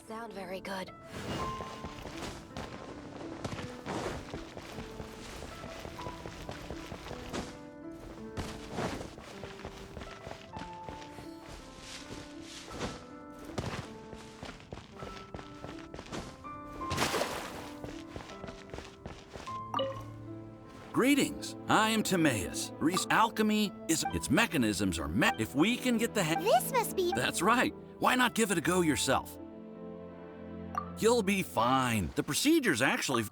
sound very good. Greetings, I am Timaeus. Alchemy is its mechanisms are if we can get the hang. This must be... That's right. Why not give it a go yourself? You'll be fine. The procedure's actually...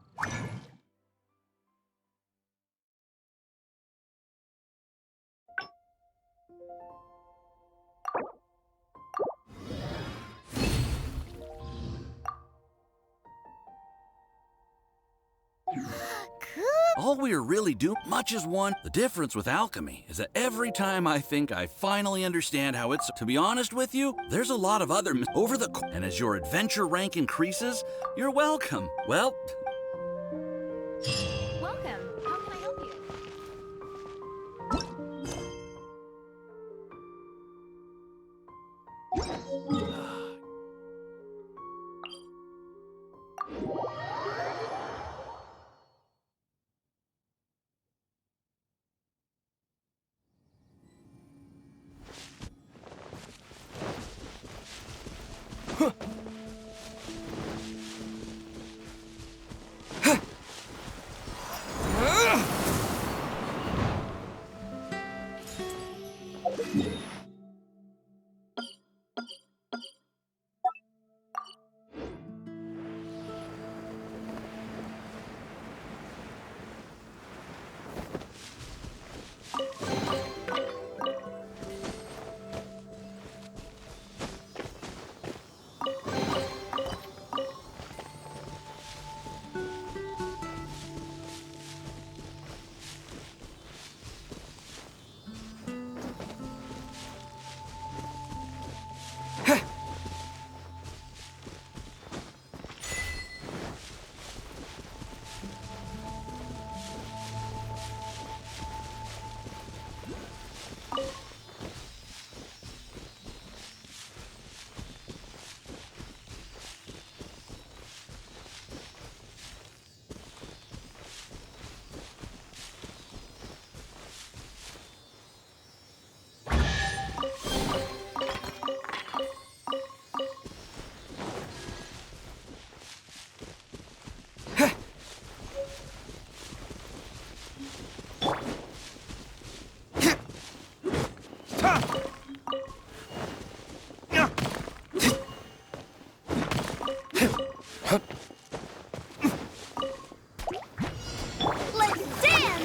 All we're really doing, much as one. The difference with alchemy is that every time I think I finally understand how it's, to be honest with you, there's a lot of other over the, and as your adventure rank increases, you're welcome. Well, Welcome. How can I help you? Let's dance!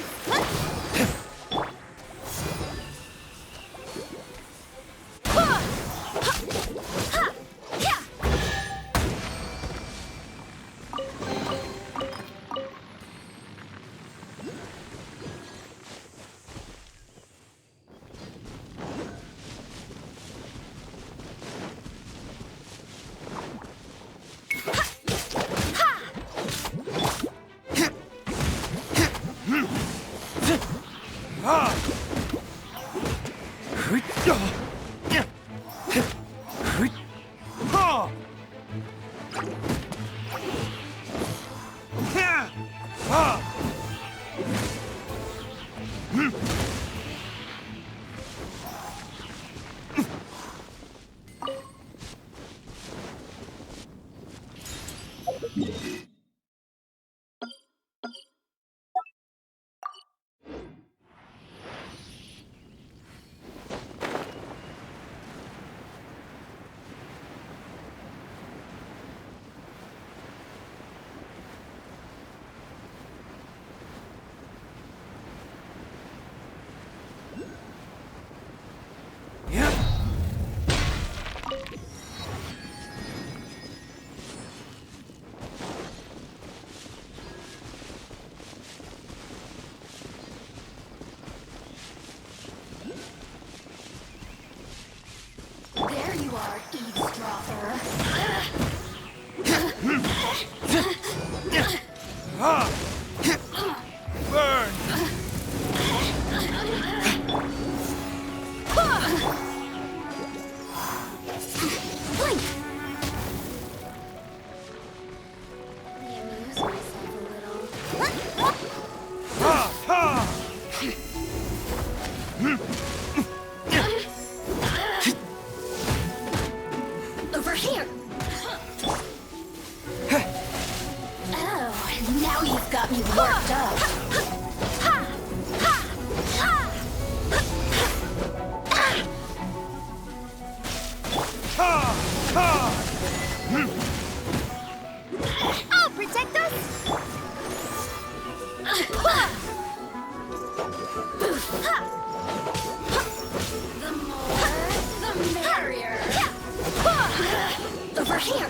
here!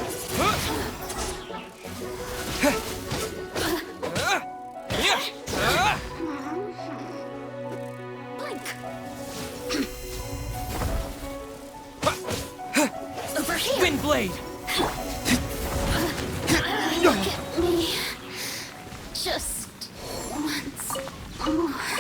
Blink! Over here! Wind blade! Look at me. Just once more.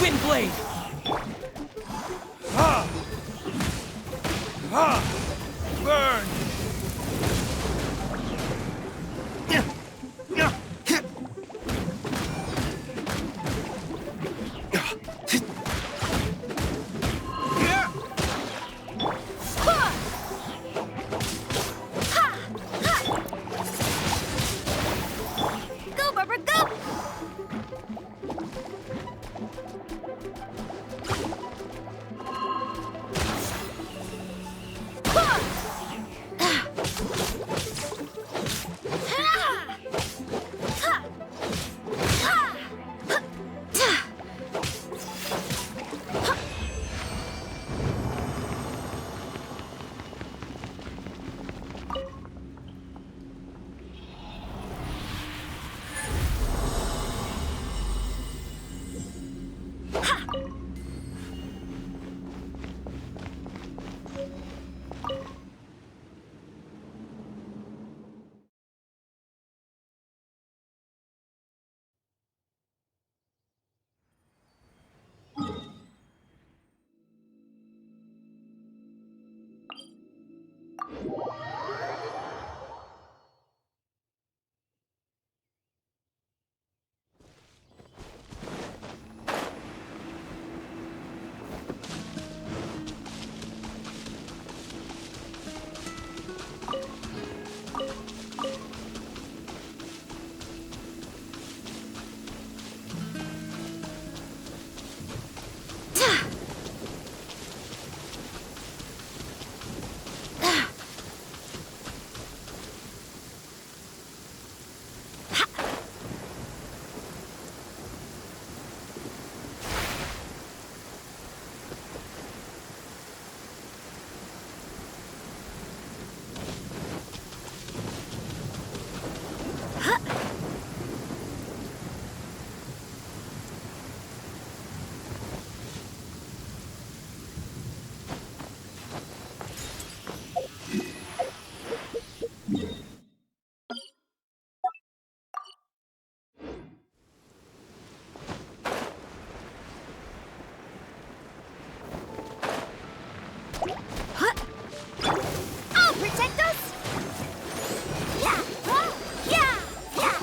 Windblade! Burn! Go, Barbara, go! I'll protect us! Yeah! Yeah! Yeah!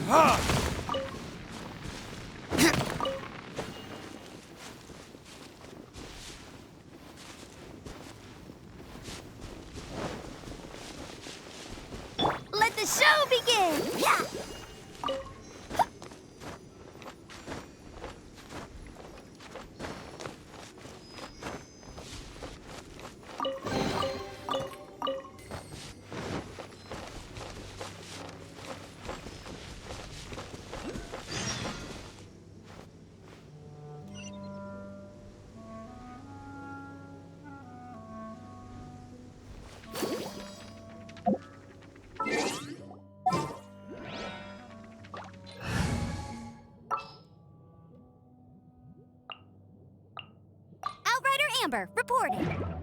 Ow! Amber, reporting.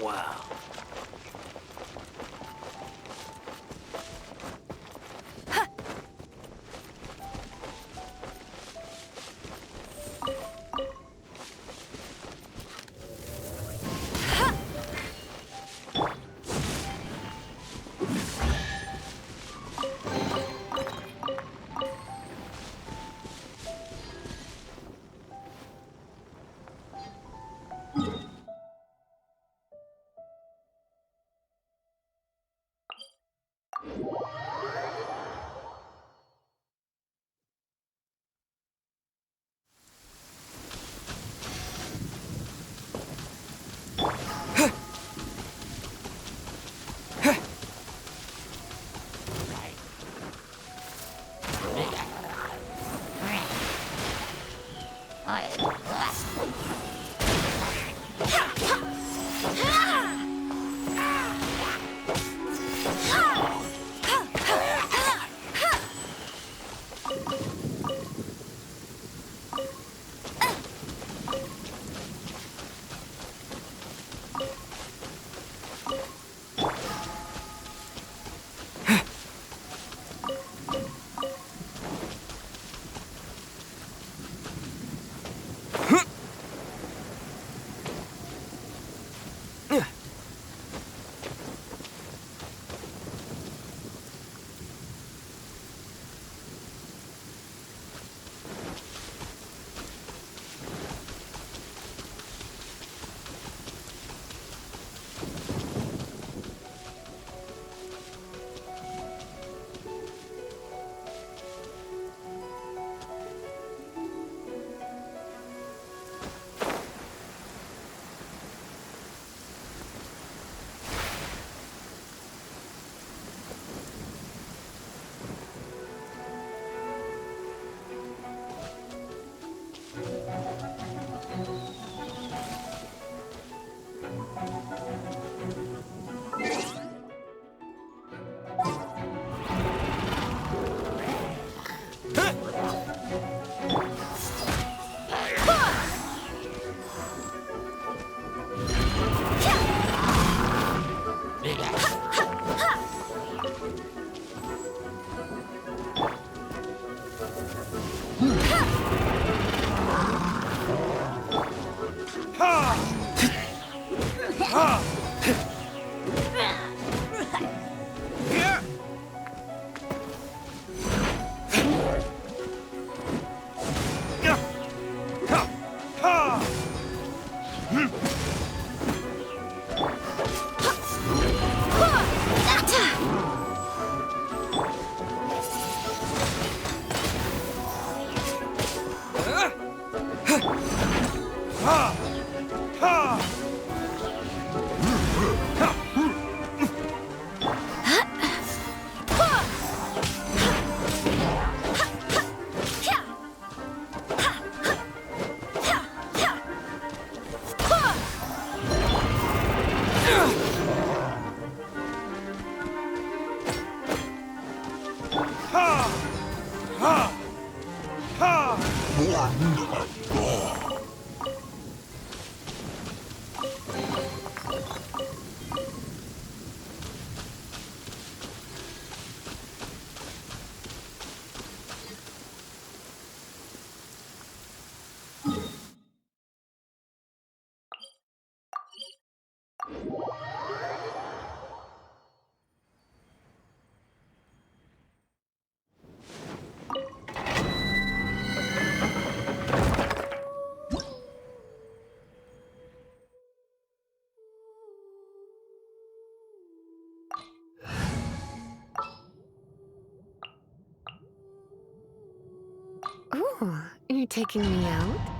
Wow. Ooh, you're taking me out?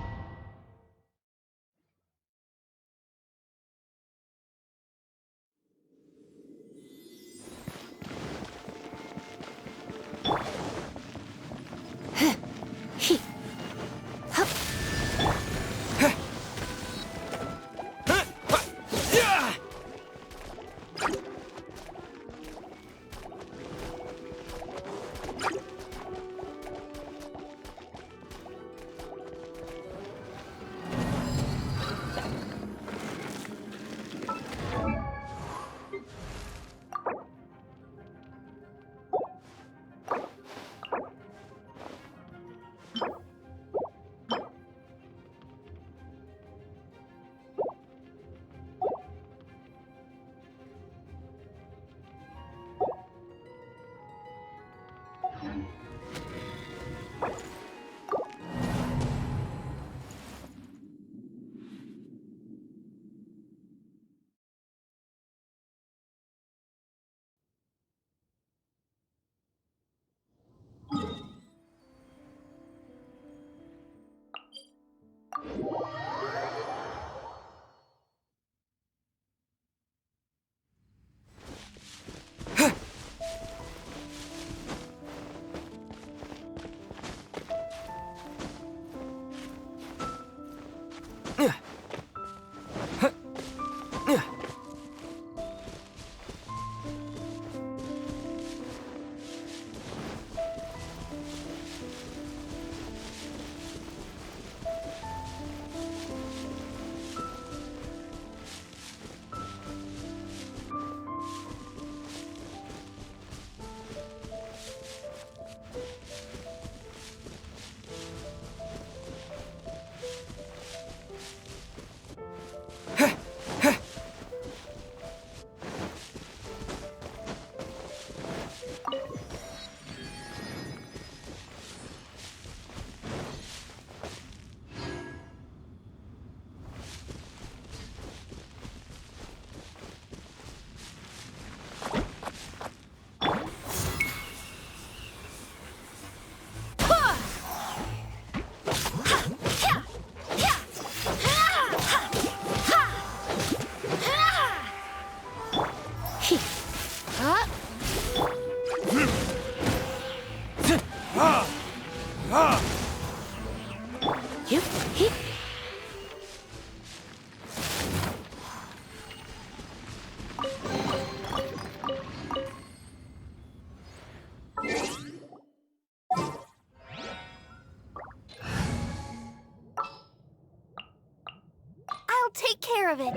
I'll take care of it.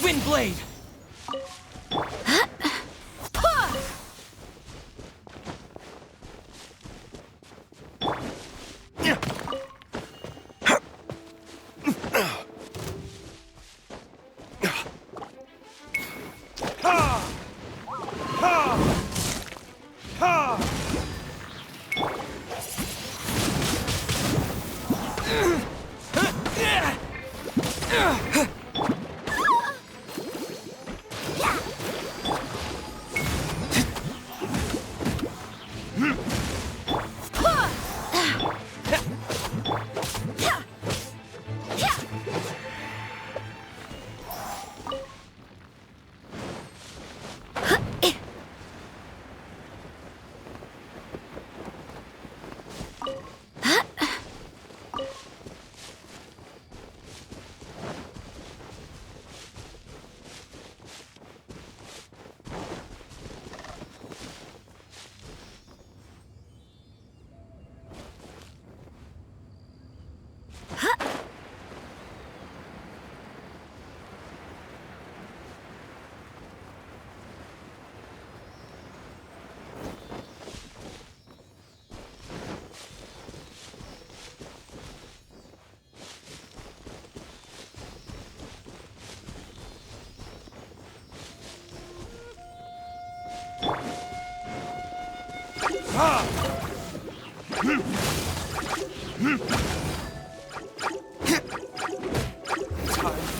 Windblade! Yeah! Time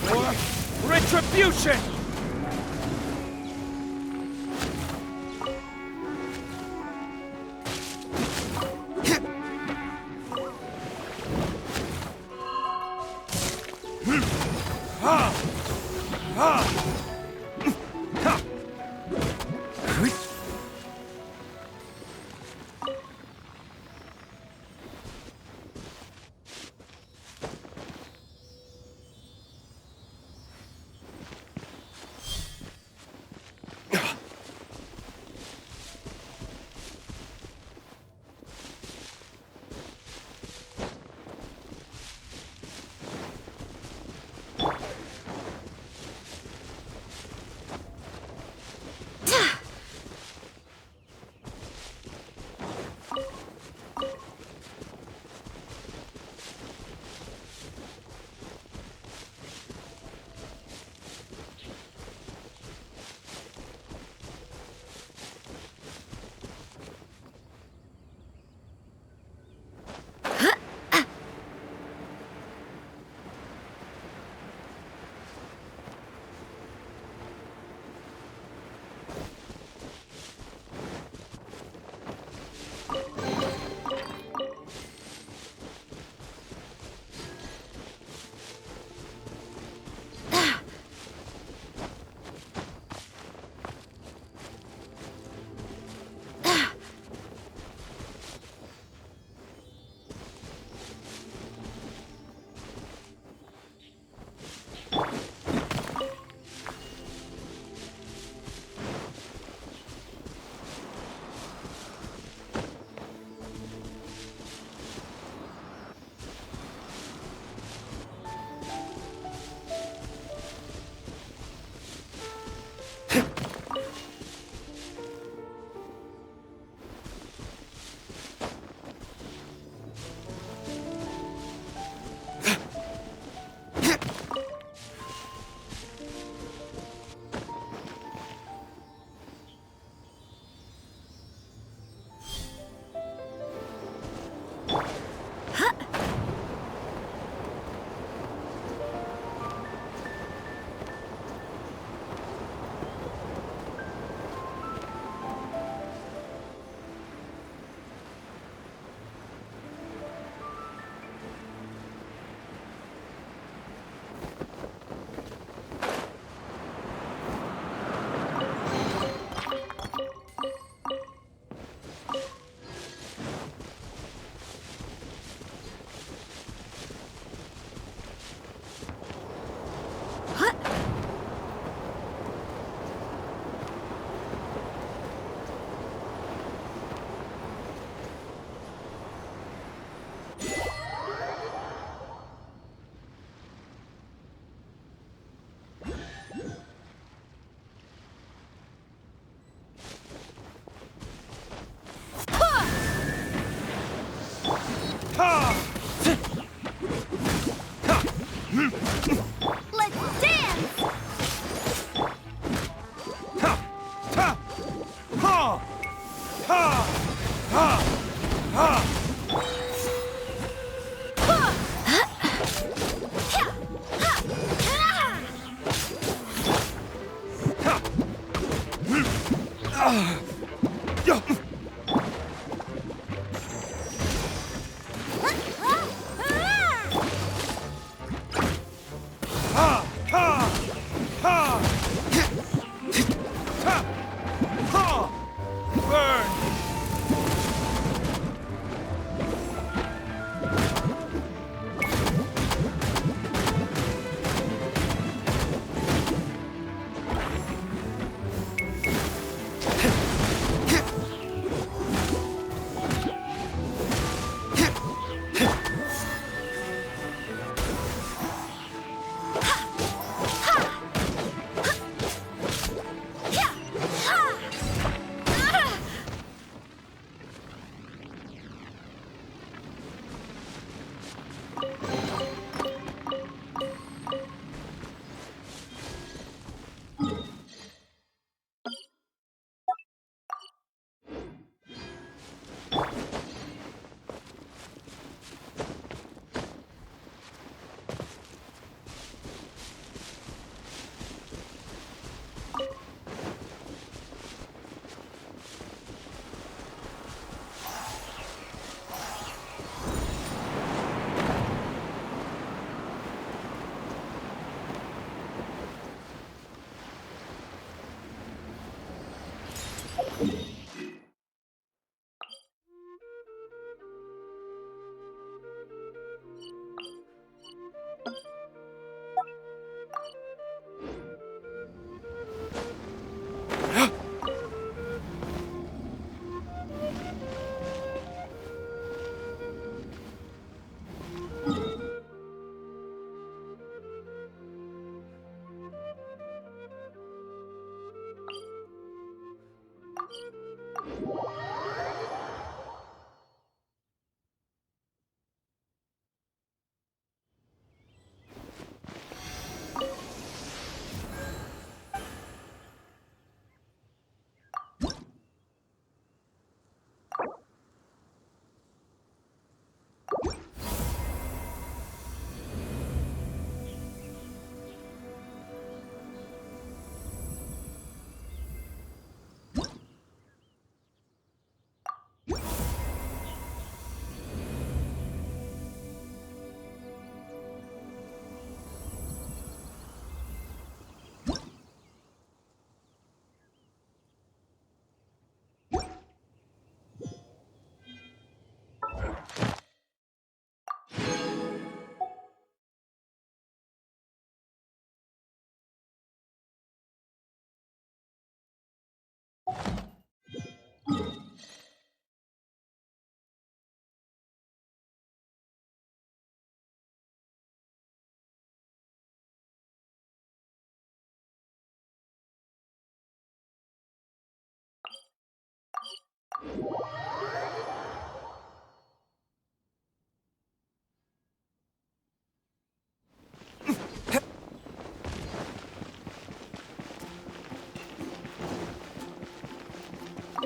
for retribution!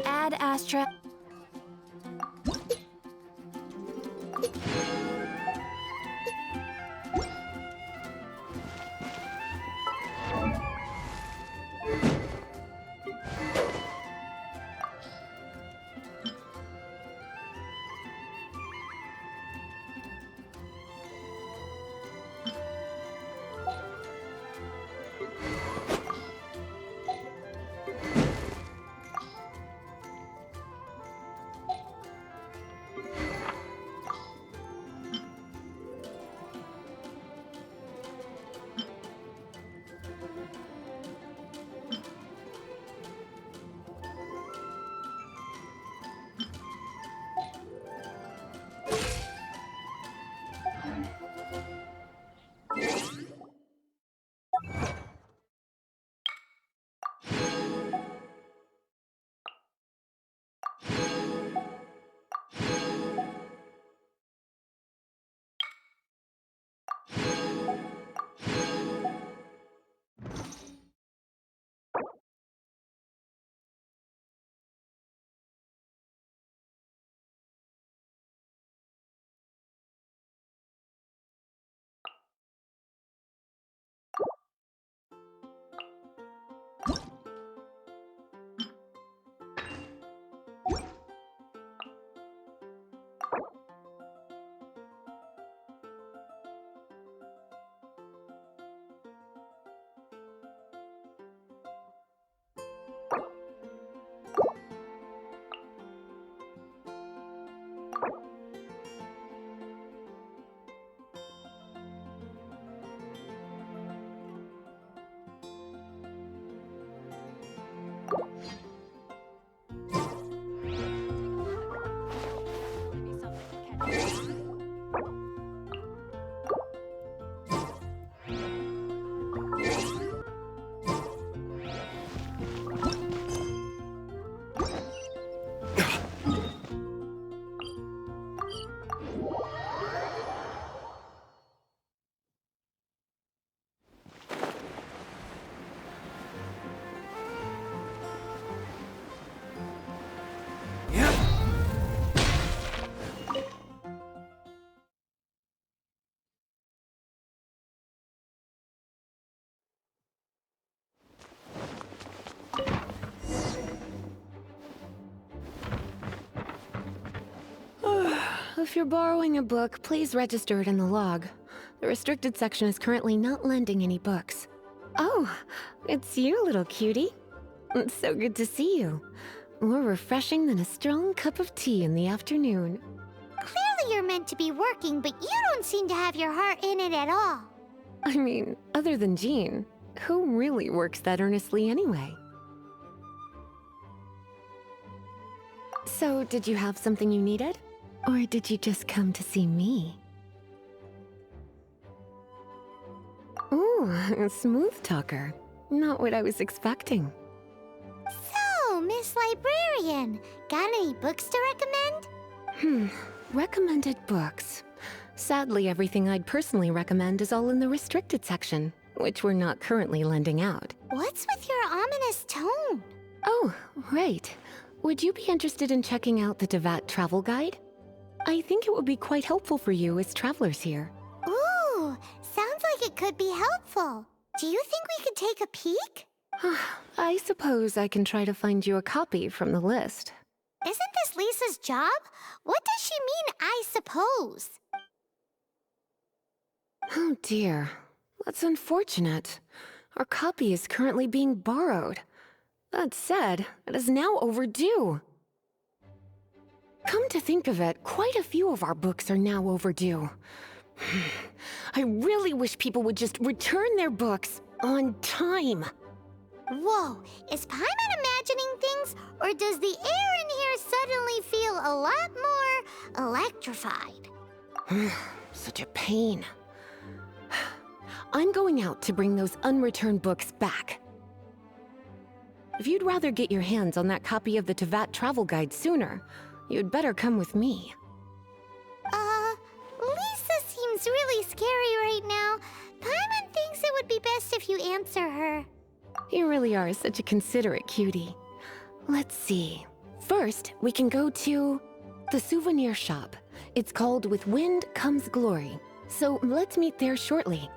Ad Astra. If you're borrowing a book, please register it in the log. The restricted section is currently not lending any books. Oh, it's you, little cutie. It's so good to see you. More refreshing than a strong cup of tea in the afternoon. Clearly you're meant to be working, but you don't seem to have your heart in it at all. I mean, other than Jean, who really works that earnestly anyway? So, did you have something you needed? Or did you just come to see me? Ooh, a smooth talker. Not what I was expecting. So, Miss Librarian, got any books to recommend? Recommended books. Sadly, everything I'd personally recommend is all in the restricted section, which we're not currently lending out. What's with your ominous tone? Oh, right. Would you be interested in checking out the Devat travel guide? I think it would be quite helpful for you as travelers here. Ooh, sounds like it could be helpful. Do you think we could take a peek? I suppose I can try to find you a copy from the list. Isn't this Lisa's job? What does she mean, I suppose? Oh dear, that's unfortunate. Our copy is currently being borrowed. That said, it is now overdue. Come to think of it, quite a few of our books are now overdue. I really wish people would just return their books on time. Whoa, is Paimon imagining things, or does the air in here suddenly feel a lot more electrified? Such a pain. I'm going out to bring those unreturned books back. If you'd rather get your hands on that copy of the Tevat travel guide sooner, you'd better come with me. Lisa seems really scary right now. Paimon thinks it would be best if you answer her. You really are such a considerate cutie. Let's see. First, we can go to the souvenir shop. It's called With Wind Comes Glory. So let's meet there shortly.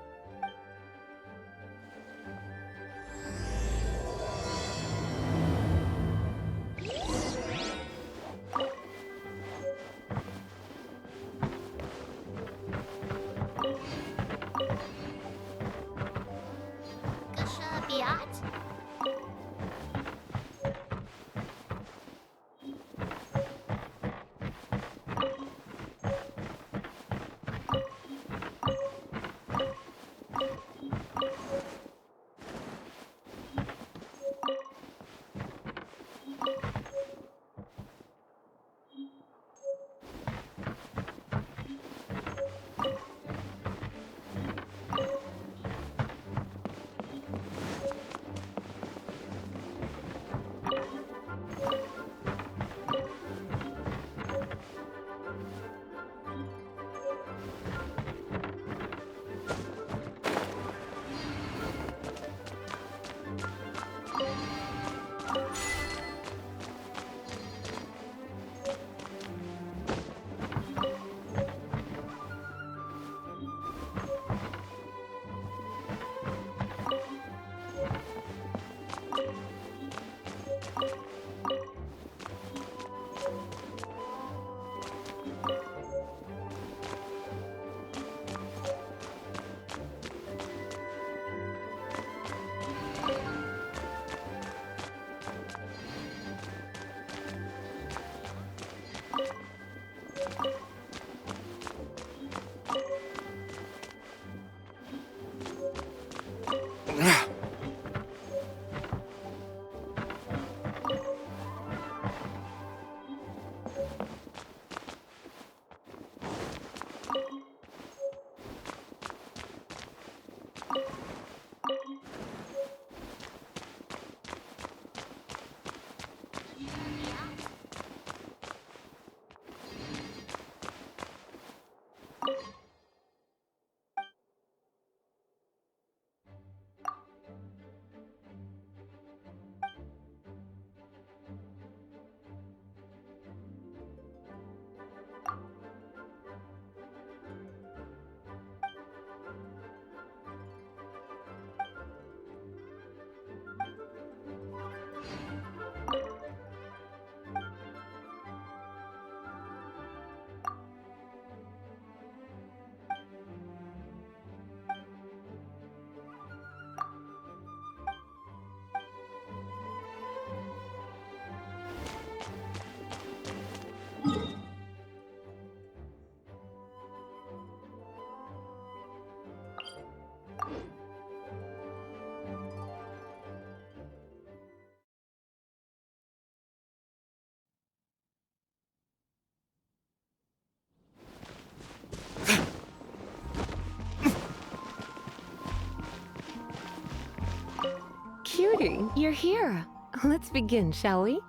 Cutie, you're here. Let's begin, shall we?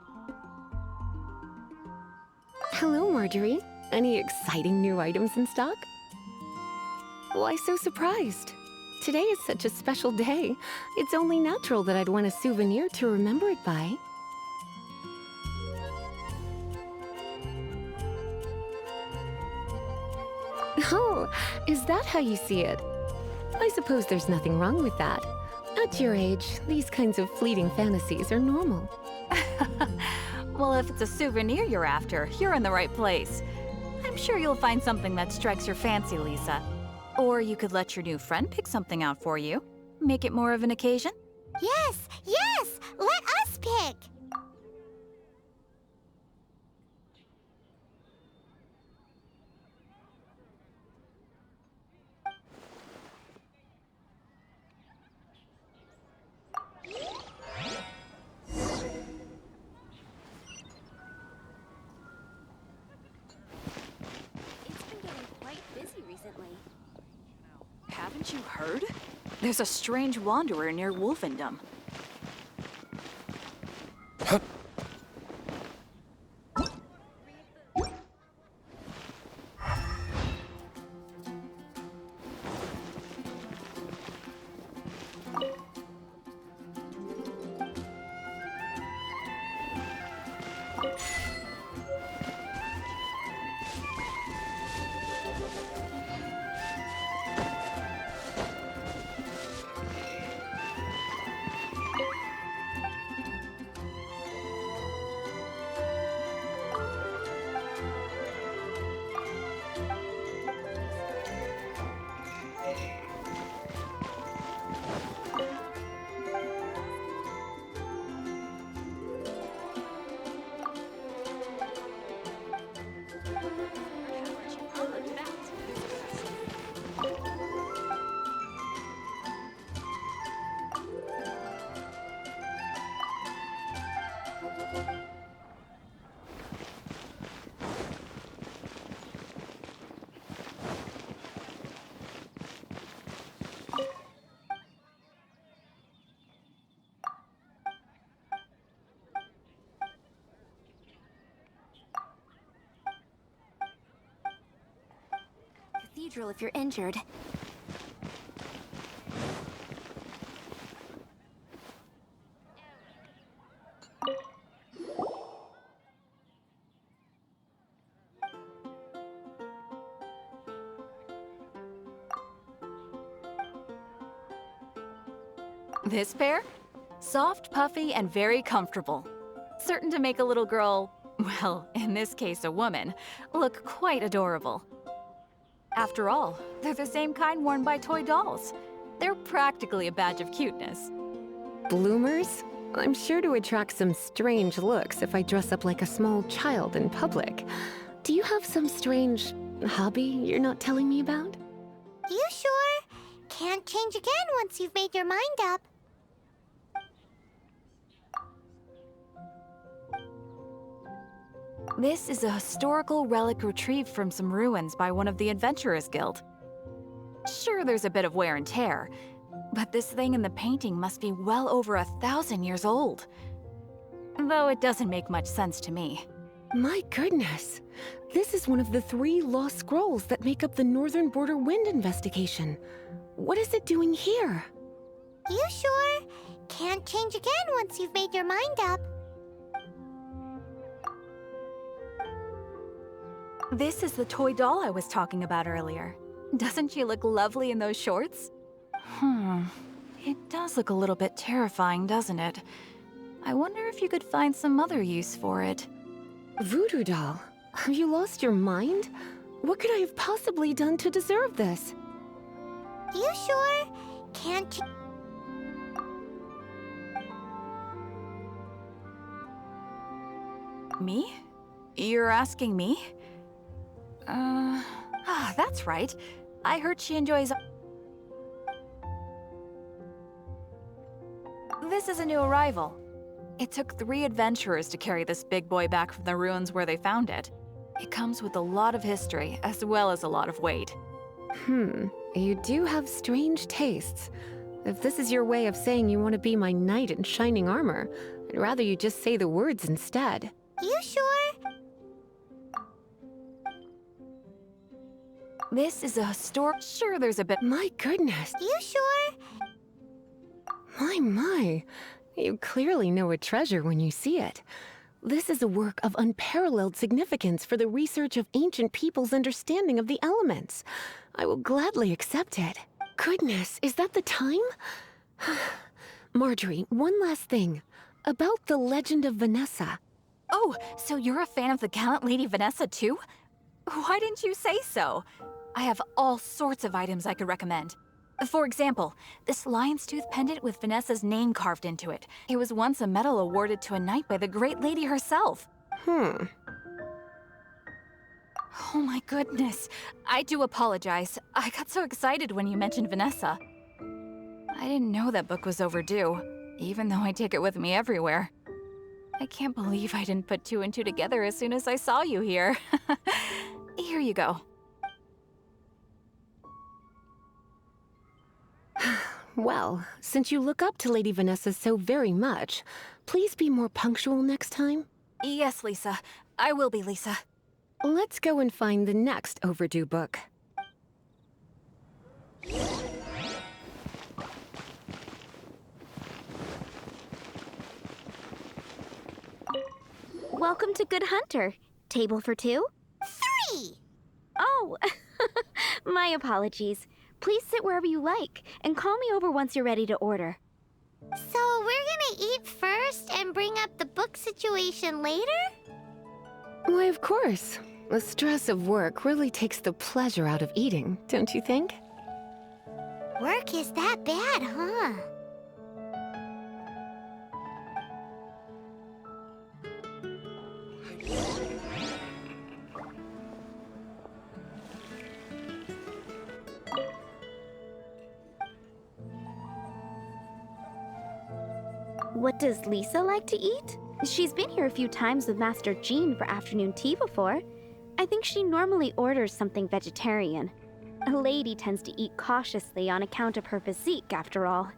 Hello, Marjorie. Any exciting new items in stock? Why so surprised? Today is such a special day. It's only natural that I'd want a souvenir to remember it by. Oh, is that how you see it? I suppose there's nothing wrong with that. At your age, these kinds of fleeting fantasies are normal. Well, if it's a souvenir you're after, you're in the right place. I'm sure you'll find something that strikes your fancy, Lisa. Or you could let your new friend pick something out for you. Make it more of an occasion. Yes, yes! Let us pick! Haven't you heard? There's a strange wanderer near Wolfendom. cathedral if you're injured. This pair? Soft, puffy, and very comfortable. Certain to make a little girl, well, in this case a woman, look quite adorable. After all, they're the same kind worn by toy dolls. They're practically a badge of cuteness. Bloomers? I'm sure to attract some strange looks if I dress up like a small child in public. Do you have some strange hobby you're not telling me about? You sure? Can't change again once you've made your mind up. This is a historical relic retrieved from some ruins by one of the Adventurers Guild. Sure, there's a bit of wear and tear, but this thing in the painting must be well over 1,000 years old. Though it doesn't make much sense to me. My goodness. This is one of the 3 lost scrolls that make up the Northern Border Wind investigation. What is it doing here? You sure? Can't change again once you've made your mind up. This is the toy doll I was talking about earlier. Doesn't she look lovely in those shorts? It does look a little bit terrifying, doesn't it? I wonder if you could find some other use for it. Voodoo doll? Have you lost your mind? What could I have possibly done to deserve this? You sure? Can't Me? You're asking me? That's right. I heard she enjoys... This is a new arrival. It took 3 adventurers to carry this big boy back from the ruins where they found it. It comes with a lot of history, as well as a lot of weight. You do have strange tastes. If this is your way of saying you want to be my knight in shining armor, I'd rather you just say the words instead. You sure? This is a historic... Sure, there's a bit... My goodness. You sure? My. You clearly know a treasure when you see it. This is a work of unparalleled significance for the research of ancient people's understanding of the elements. I will gladly accept it. Goodness, is that the time? Marjorie, one last thing. About the legend of Vanessa. Oh, so you're a fan of the gallant Lady Vanessa too? Why didn't you say so? I have all sorts of items I could recommend. For example, this lion's tooth pendant with Vanessa's name carved into it. It was once a medal awarded to a knight by the great lady herself. Oh my goodness. I do apologize. I got so excited when you mentioned Vanessa. I didn't know that book was overdue, even though I take it with me everywhere. I can't believe I didn't put 2 and 2 together as soon as I saw you here. Here you go. Well, since you look up to Lady Vanessa so very much, please be more punctual next time. Yes, Lisa. I will be, Lisa. Let's go and find the next overdue book. Welcome to Good Hunter. Table for 2? 3! Oh, my apologies. Please sit wherever you like, and call me over once you're ready to order. So we're gonna eat first and bring up the book situation later? Why, of course. The stress of work really takes the pleasure out of eating, don't you think? Work is that bad, huh? What does Lisa like to eat? She's been here a few times with Master Jean for afternoon tea before. I think she normally orders something vegetarian. A lady tends to eat cautiously on account of her physique, after all.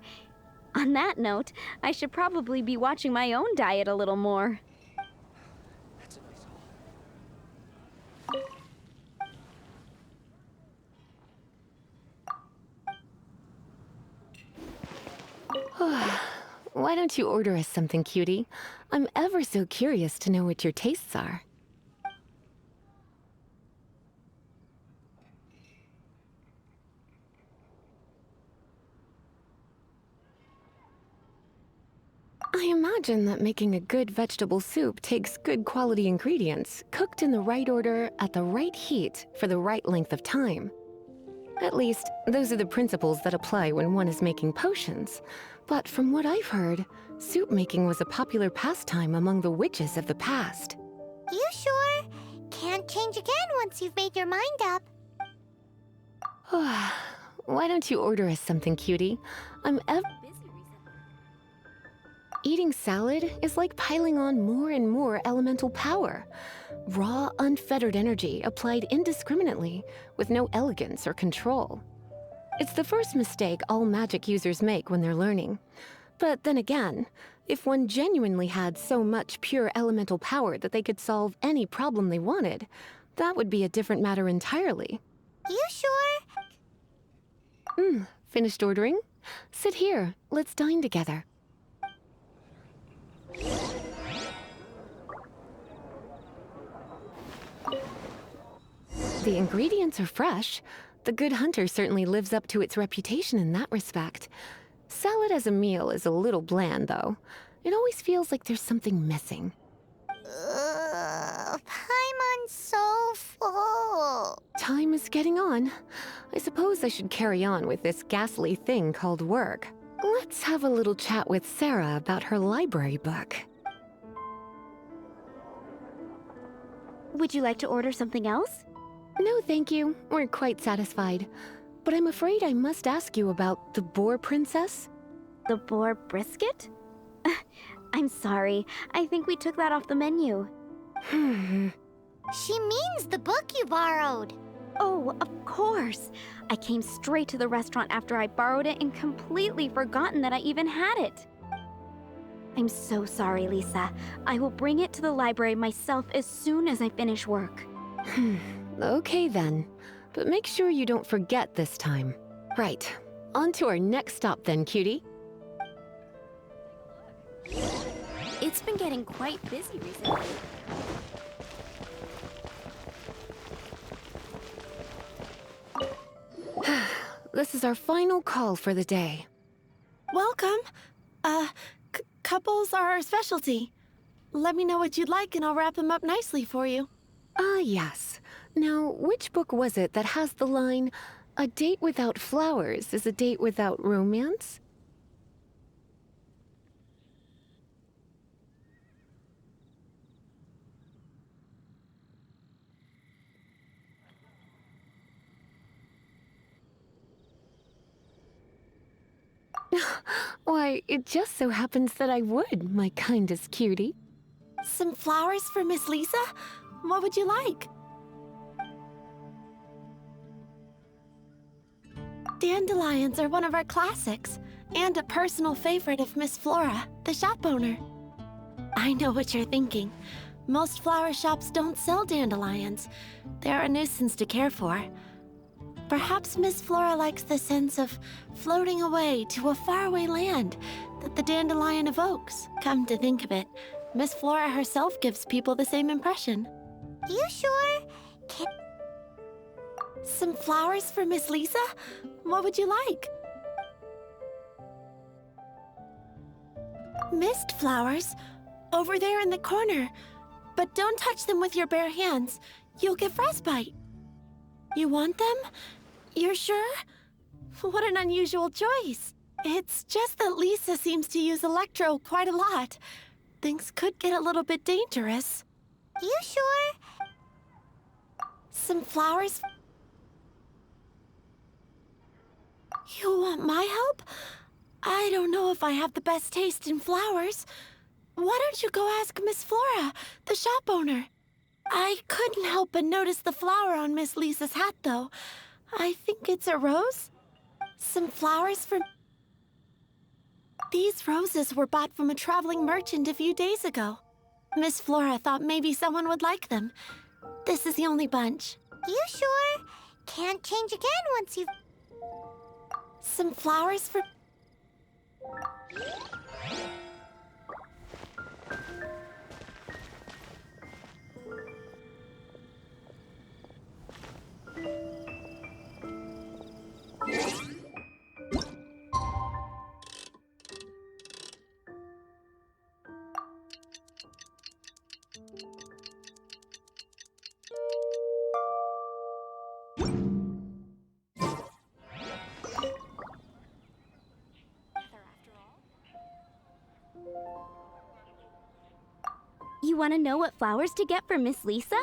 On that note, I should probably be watching my own diet a little more. why don't you order us something, cutie? I'm ever so curious to know what your tastes are. I imagine that making a good vegetable soup takes good quality ingredients, cooked in the right order, at the right heat, for the right length of time. At least, those are the principles that apply when one is making potions. But from what I've heard, soup making was a popular pastime among the witches of the past. You sure? Can't change again once you've made your mind up. Why don't you order us something, cutie? I'm busy recently. Eating salad is like piling on more and more elemental power. Raw, unfettered energy applied indiscriminately, with no elegance or control. It's the first mistake all magic users make when they're learning. But then again, if one genuinely had so much pure elemental power that they could solve any problem they wanted, that would be a different matter entirely. You sure? Finished ordering? Sit here, let's dine together. The ingredients are fresh. The Good Hunter certainly lives up to its reputation in that respect. Salad as a meal is a little bland, though. It always feels like there's something missing. Paimon's so full. Time is getting on. I suppose I should carry on with this ghastly thing called work. Let's have a little chat with Sarah about her library book. Would you like to order something else? No, thank you. We're quite satisfied. But I'm afraid I must ask you about the Boar Princess. The boar brisket? I'm sorry. I think we took that off the menu. She means the book you borrowed. Oh, of course. I came straight to the restaurant after I borrowed it and completely forgotten that I even had it. I'm so sorry, Lisa. I will bring it to the library myself as soon as I finish work. Okay then. But make sure you don't forget this time. Right. On to our next stop then, cutie. It's been getting quite busy recently. This is our final call for the day. Welcome. Couples are our specialty. Let me know what you'd like and I'll wrap them up nicely for you. Yes. Now, which book was it that has the line, "A date without flowers is a date without romance"? Why, it just so happens that I would, my kindest cutie. Some flowers for Miss Lisa? What would you like? Dandelions are one of our classics, and a personal favorite of Miss Flora, the shop owner. I know what you're thinking. Most flower shops don't sell dandelions. They're a nuisance to care for. Perhaps Miss Flora likes the sense of floating away to a faraway land that the dandelion evokes. Come to think of it, Miss Flora herself gives people the same impression. You sure? Some flowers for Miss Lisa? What would you like? Mist flowers? Over there in the corner. But don't touch them with your bare hands. You'll get frostbite. You want them? You're sure? What an unusual choice. It's just that Lisa seems to use Electro quite a lot. Things could get a little bit dangerous. You sure? Some flowers? You want my help? I don't know if I have the best taste in flowers. Why don't you go ask Miss Flora, the shop owner? I couldn't help but notice the flower on Miss Lisa's hat, though. I think it's a rose? Some flowers for... These roses were bought from a traveling merchant a few days ago. Miss Flora thought maybe someone would like them. This is the only bunch. You sure? Can't change again once you've... Some flowers for... You want to know what flowers to get for Miss Lisa?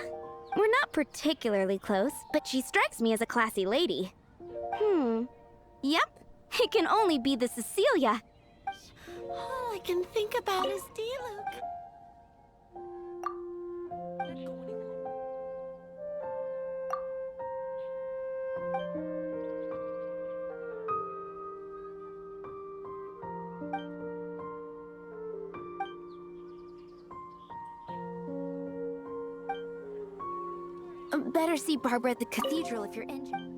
We're not particularly close, but she strikes me as a classy lady. Yep, it can only be the Cecilia. All I can think about is D-Luke. Better see Barbara at the cathedral if you're interested.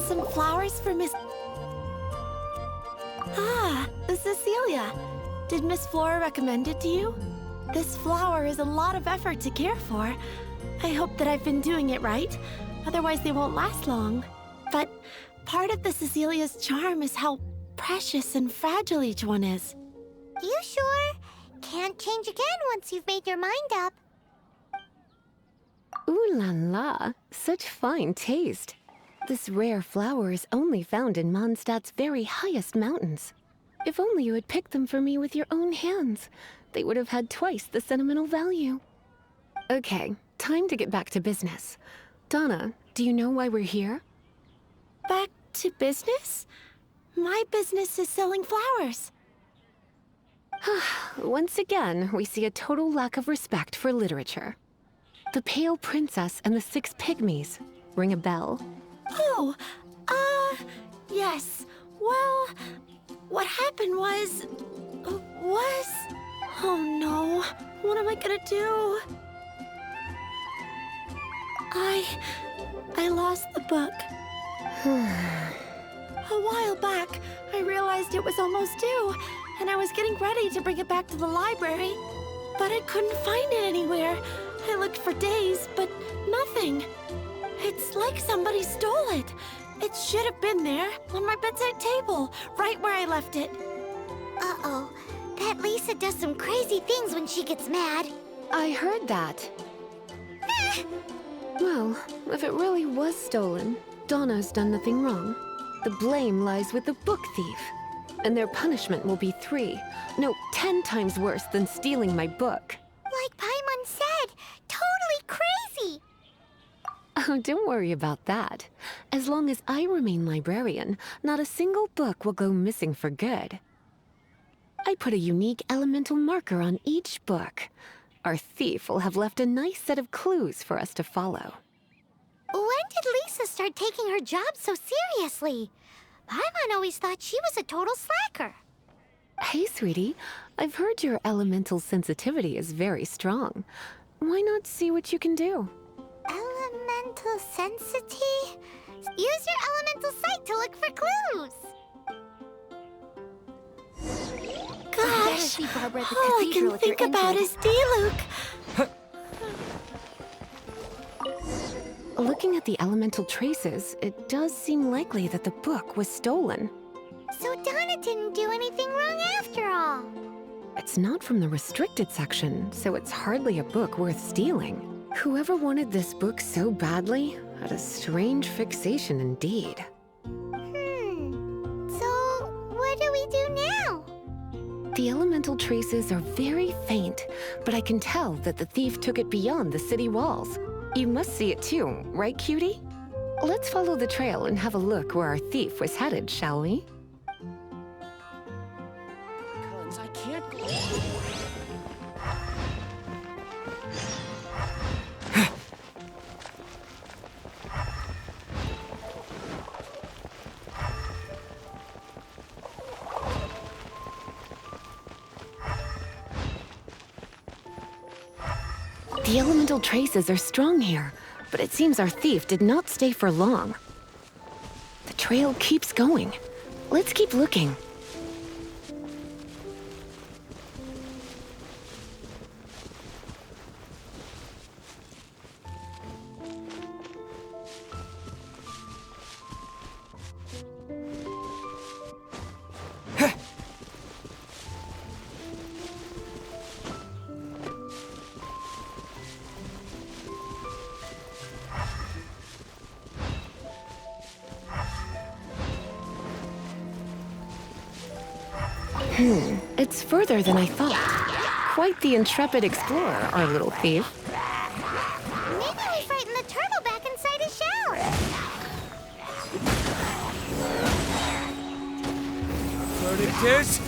Some flowers for Miss... Ah, Cecilia. Did Miss Flora recommend it to you? This flower is a lot of effort to care for. I hope that I've been doing it right. Otherwise, they won't last long. But part of the Cecilia's charm is how precious and fragile each one is. You sure? Can't change again once you've made your mind up. Ooh la la, such fine taste. This rare flower is only found in Mondstadt's very highest mountains. If only you had picked them for me with your own hands, they would have had twice the sentimental value. Okay, time to get back to business. Donna, do you know why we're here? Back to business? My business is selling flowers. Once again, we see a total lack of respect for literature. The Pale Princess and the Six Pygmies. Ring a bell? Oh, yes. Well, what happened was... Oh no, what am I gonna do? I lost the book. A while back, I realized it was almost due, and I was getting ready to bring it back to the library. But I couldn't find it anywhere. I looked for days, but nothing. It's like somebody stole it. It should have been there, on my bedside table, right where I left it. Uh-oh. That Lisa does some crazy things when she gets mad. I heard that. Well, if it really was stolen, Donna's done nothing wrong. The blame lies with the book thief. And their punishment will be 10 times worse than stealing my book. Like Paimon said, totally crazy. Oh, don't worry about that. As long as I remain librarian, not a single book will go missing for good. I put a unique elemental marker on each book. Our thief will have left a nice set of clues for us to follow. When did Lisa start taking her job so seriously? Paimon always thought she was a total slacker. Hey, sweetie. I've heard your elemental sensitivity is very strong. Why not see what you can do? Elemental sensity? Use your elemental sight to look for clues. Gosh, Barbara at the all I cathedral can if you're think about is D-Luke. Looking at the elemental traces, it does seem likely that the book was stolen. So Donna didn't do anything wrong after all. It's not from the restricted section, so it's hardly a book worth stealing. Whoever wanted this book so badly had a strange fixation indeed. So what do we do now? The elemental traces are very faint, but I can tell that the thief took it beyond the city walls. You must see it too, right, cutie? Let's follow the trail and have a look where our thief was headed, shall we? I can't go. The elemental traces are strong here, but it seems our thief did not stay for long. The trail keeps going. Let's keep looking. It's further than I thought. Quite the intrepid explorer, our little thief. Maybe we frightened the turtle back inside his shell. Verdict is...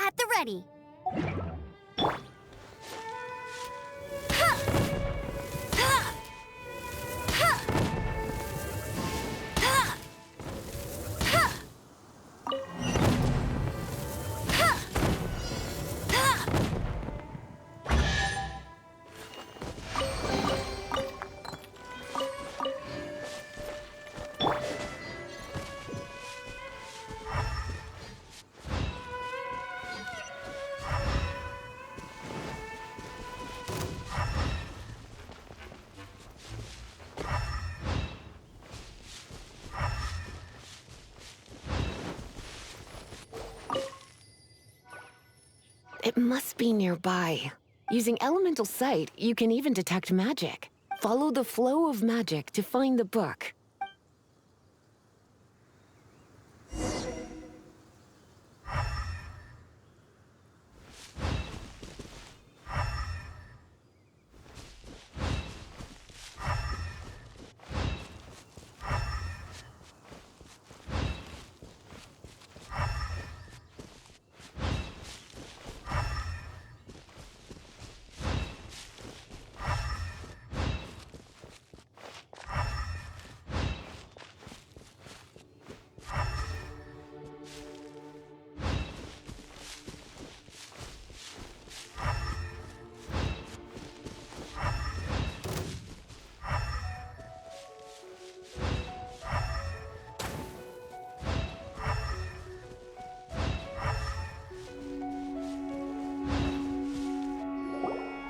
At the ready. It must be nearby. Using elemental sight, you can even detect magic. Follow the flow of magic to find the book.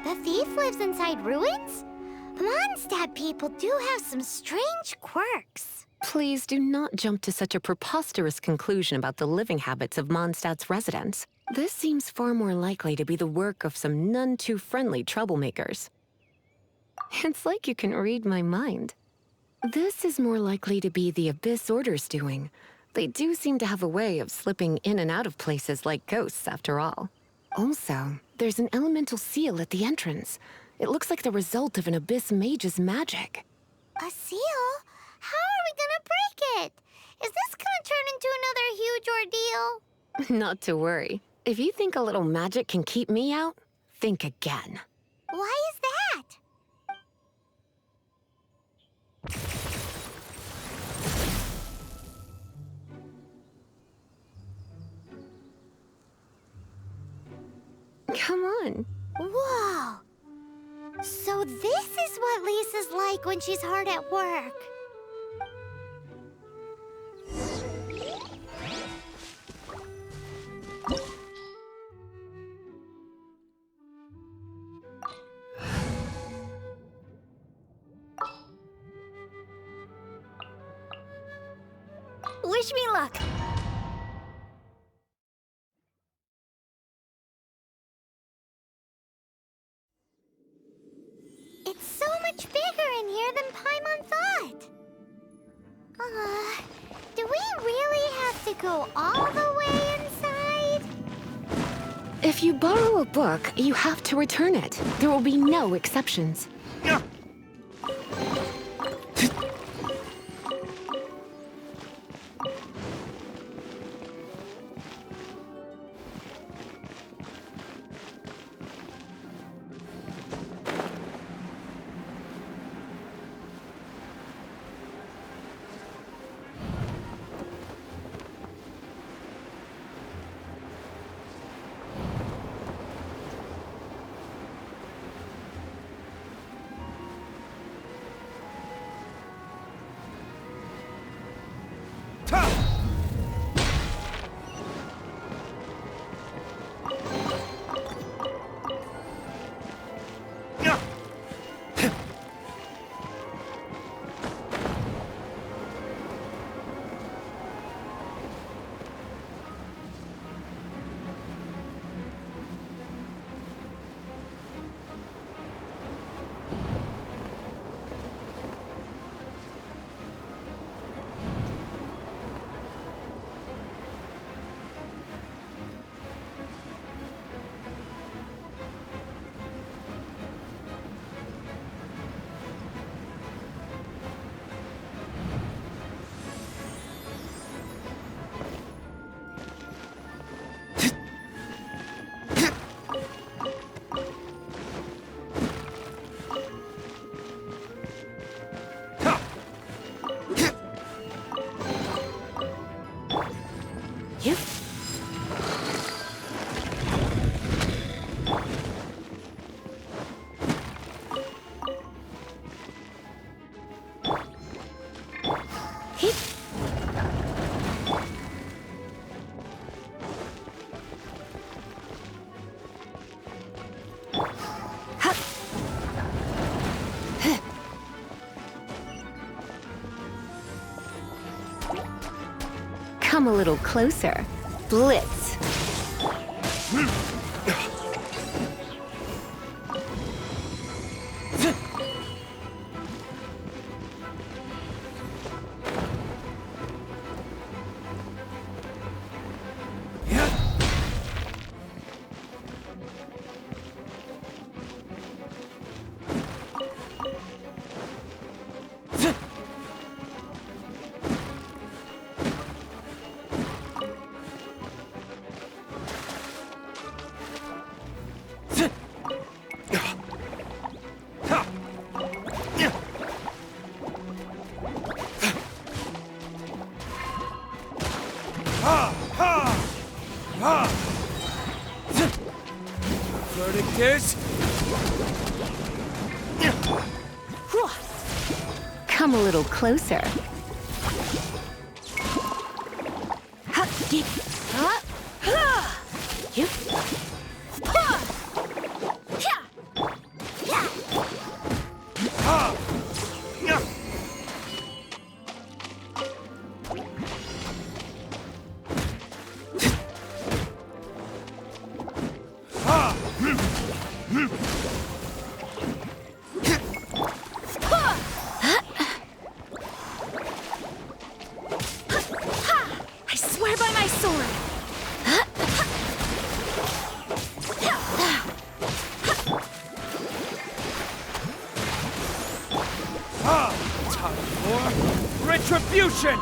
The thief lives inside ruins? Mondstadt people do have some strange quirks. Please do not jump to such a preposterous conclusion about the living habits of Mondstadt's residents. This seems far more likely to be the work of some none too friendly troublemakers. It's like you can read my mind. This is more likely to be the Abyss Order's doing. They do seem to have a way of slipping in and out of places like ghosts, after all. Also, there's an elemental seal at the entrance. It looks like the result of an Abyss mage's magic. A seal? How are we gonna break it? Is this gonna turn into another huge ordeal? Not to worry. If you think a little magic can keep me out, think again. Why is that? Come on. Whoa! So this is what Lisa's like when she's hard at work. Wish me luck. It's so much bigger in here than Paimon thought. Do we really have to go all the way inside? If you borrow a book, you have to return it. There will be no exceptions. Come a little closer. Blitz. Verdict is... Come a little closer. I swear by my sword! Time for retribution!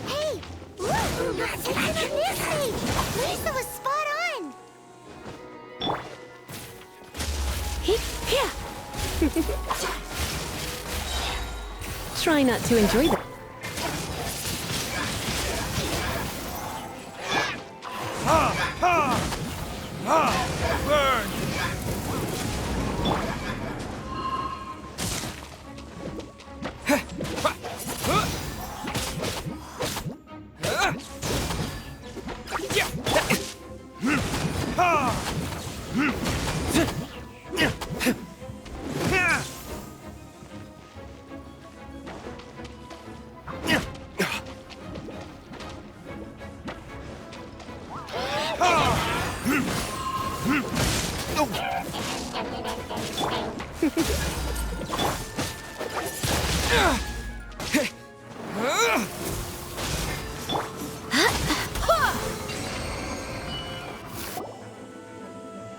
Hey, look! It's on this page! Lisa was spot on! Try not to enjoy that. Burn!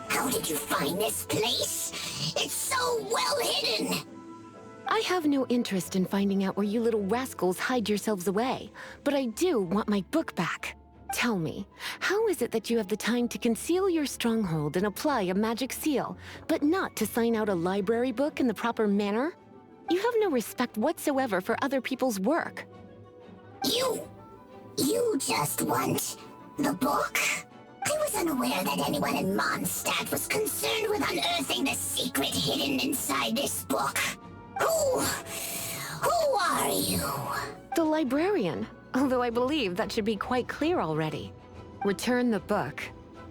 How did you find this place? It's so well hidden! I have no interest in finding out where you little rascals hide yourselves away, but I do want my book back. Tell me, how is it that you have the time to conceal your stronghold and apply a magic seal, but not to sign out a library book in the proper manner? You have no respect whatsoever for other people's work. You just want the book? I was unaware that anyone in Mondstadt was concerned with unearthing the secret hidden inside this book. Who are you? The librarian, although I believe that should be quite clear already. Return the book.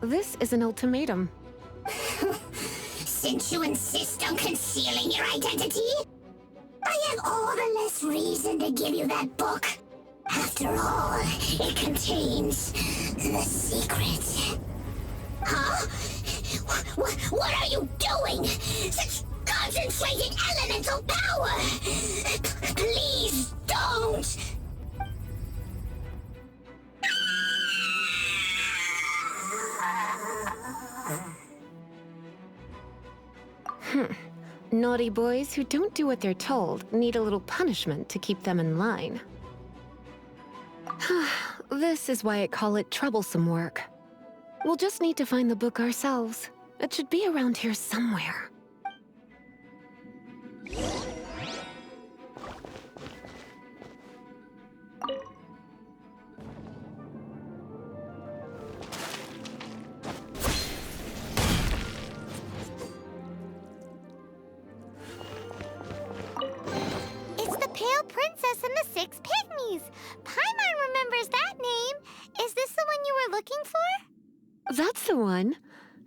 This is an ultimatum. Since you insist on concealing your identity, I have all the less reason to give you that book. After all, it contains the secret. Huh? What are you doing? Such concentrated elemental power! Please don't! Naughty boys who don't do what they're told need a little punishment to keep them in line. This is why I call it troublesome work. We'll just need to find the book ourselves. It should be around here somewhere. It's the Pale Princess and the Six Pygmies. Paimon remembers that name. Is this the one you were looking for? That's the one.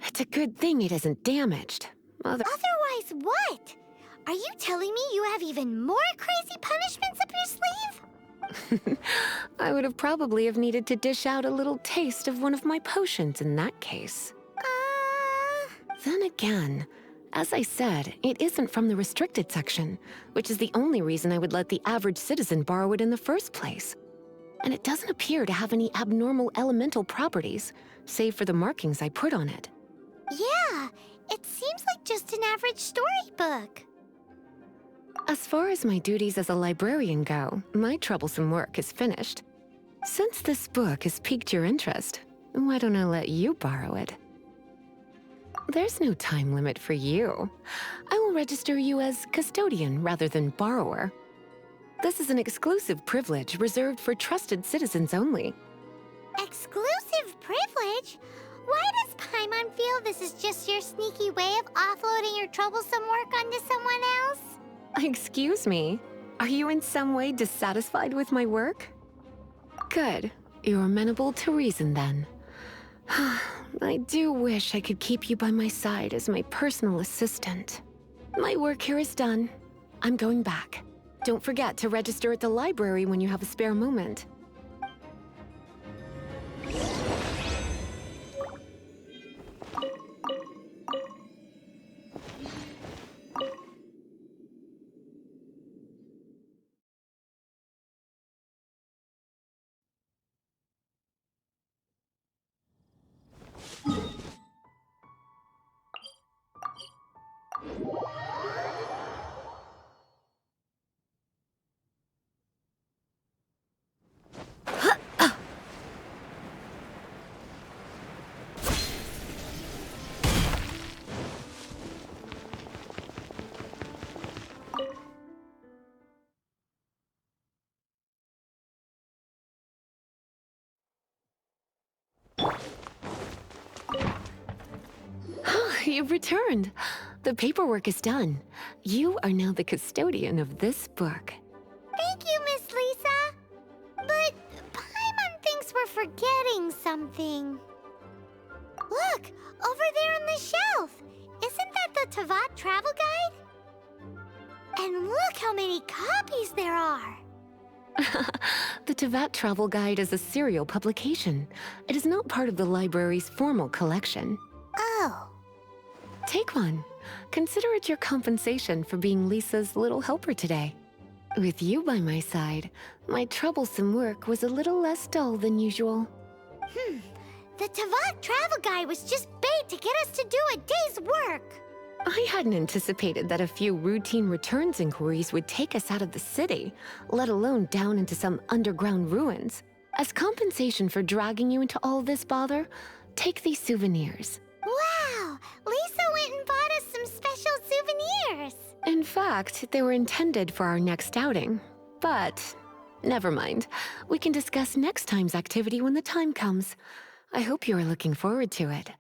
It's a good thing it isn't damaged. Otherwise, what? Are you telling me you have even more crazy punishments up your sleeve? I would have probably have needed to dish out a little taste of one of my potions in that case. Then again, as I said, it isn't from the restricted section, which is the only reason I would let the average citizen borrow it in the first place. And it doesn't appear to have any abnormal elemental properties, save for the markings I put on it. Yeah, it seems like just an average storybook. As far as my duties as a librarian go, my troublesome work is finished. Since this book has piqued your interest, why don't I let you borrow it? There's no time limit for you. I will register you as custodian rather than borrower. This is an exclusive privilege reserved for trusted citizens only. Exclusive privilege? Why does Paimon feel this is just your sneaky way of offloading your troublesome work onto someone else? Excuse me, Are you in some way dissatisfied with my work? Good. You're amenable to reason then. I do wish I could keep you by my side as my personal assistant. My work here is done. I'm going back. Don't forget to register at the library when you have a spare moment. You've returned. The paperwork is done. You are now the custodian of this book. Thank you, Miss Lisa. But Paimon thinks we're forgetting something. Look, over there on the shelf. Isn't that the Tavat travel guide? And look how many copies there are. The Tavat Travel Guide is a serial publication. It is not part of the library's formal collection. Oh. Take one. Consider it your compensation for being Lisa's little helper today. With you by my side, my troublesome work was a little less dull than usual. The Tavat travel guide was just bait to get us to do a day's work. I hadn't anticipated that a few routine returns inquiries would take us out of the city, let alone down into some underground ruins. As compensation for dragging you into all this bother, take these souvenirs. Wow! Lisa went and bought us some special souvenirs. In fact, they were intended for our next outing. But never mind. We can discuss next time's activity when the time comes. I hope you are looking forward to it.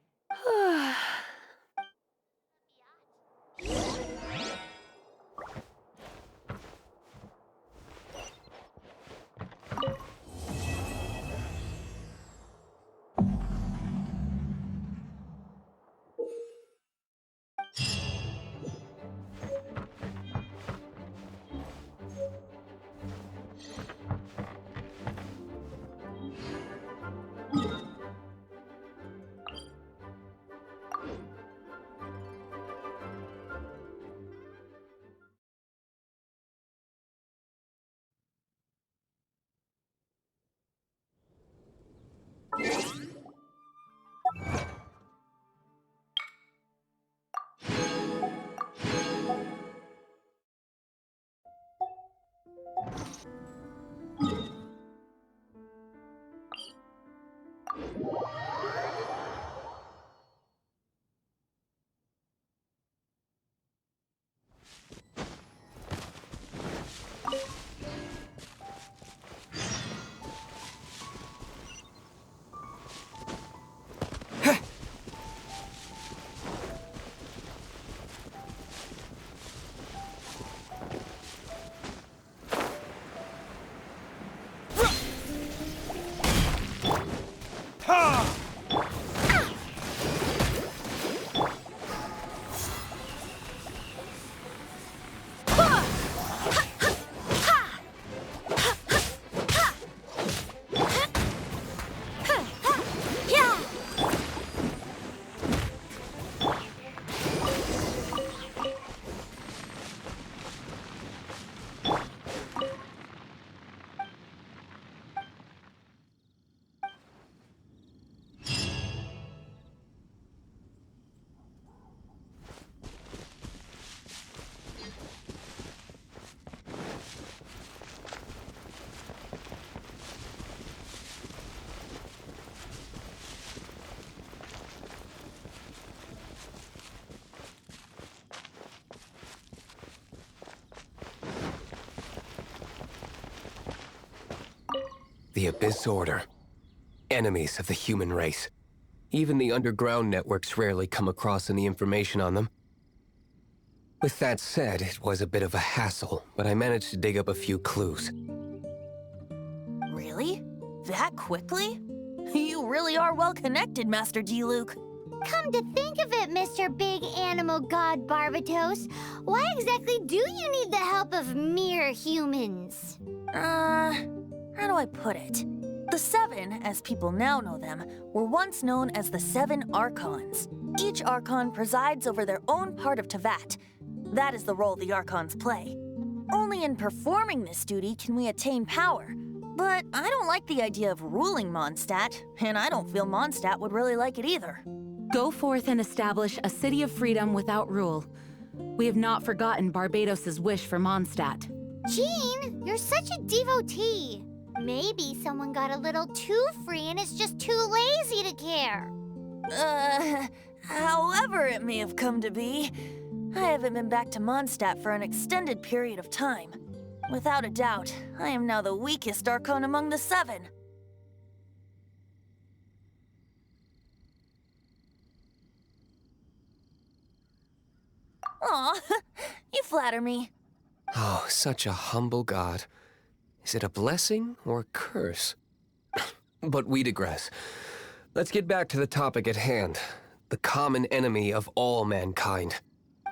The Abyss Order. Enemies of the human race. Even the underground networks rarely come across any information on them. With that said, it was a bit of a hassle, but I managed to dig up a few clues. Really? That quickly? You really are well connected, Master Diluc. Come to think of it, Mr. Big Animal God Barbatos, why exactly do you need the help of mere humans? How do I put it? The Seven, as people now know them, were once known as the Seven Archons. Each Archon presides over their own part of Teyvat. That is the role the Archons play. Only in performing this duty can we attain power. But I don't like the idea of ruling Mondstadt, and I don't feel Mondstadt would really like it either. Go forth and establish a city of freedom without rule. We have not forgotten Barbatos' wish for Mondstadt. Jean, you're such a devotee. Maybe someone got a little too free and is just too lazy to care. However it may have come to be, I haven't been back to Mondstadt for an extended period of time. Without a doubt, I am now the weakest Archon among the Seven. Aw, you flatter me. Oh, such a humble god. Is it a blessing or a curse? But we digress. Let's get back to the topic at hand. The common enemy of all mankind.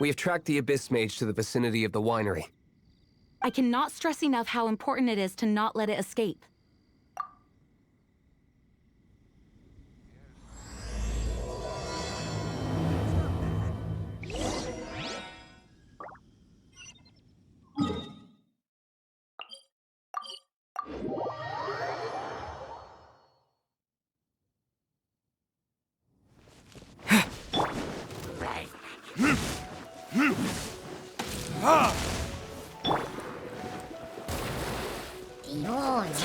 We have tracked the Abyss Mage to the vicinity of the winery. I cannot stress enough how important it is to not let it escape.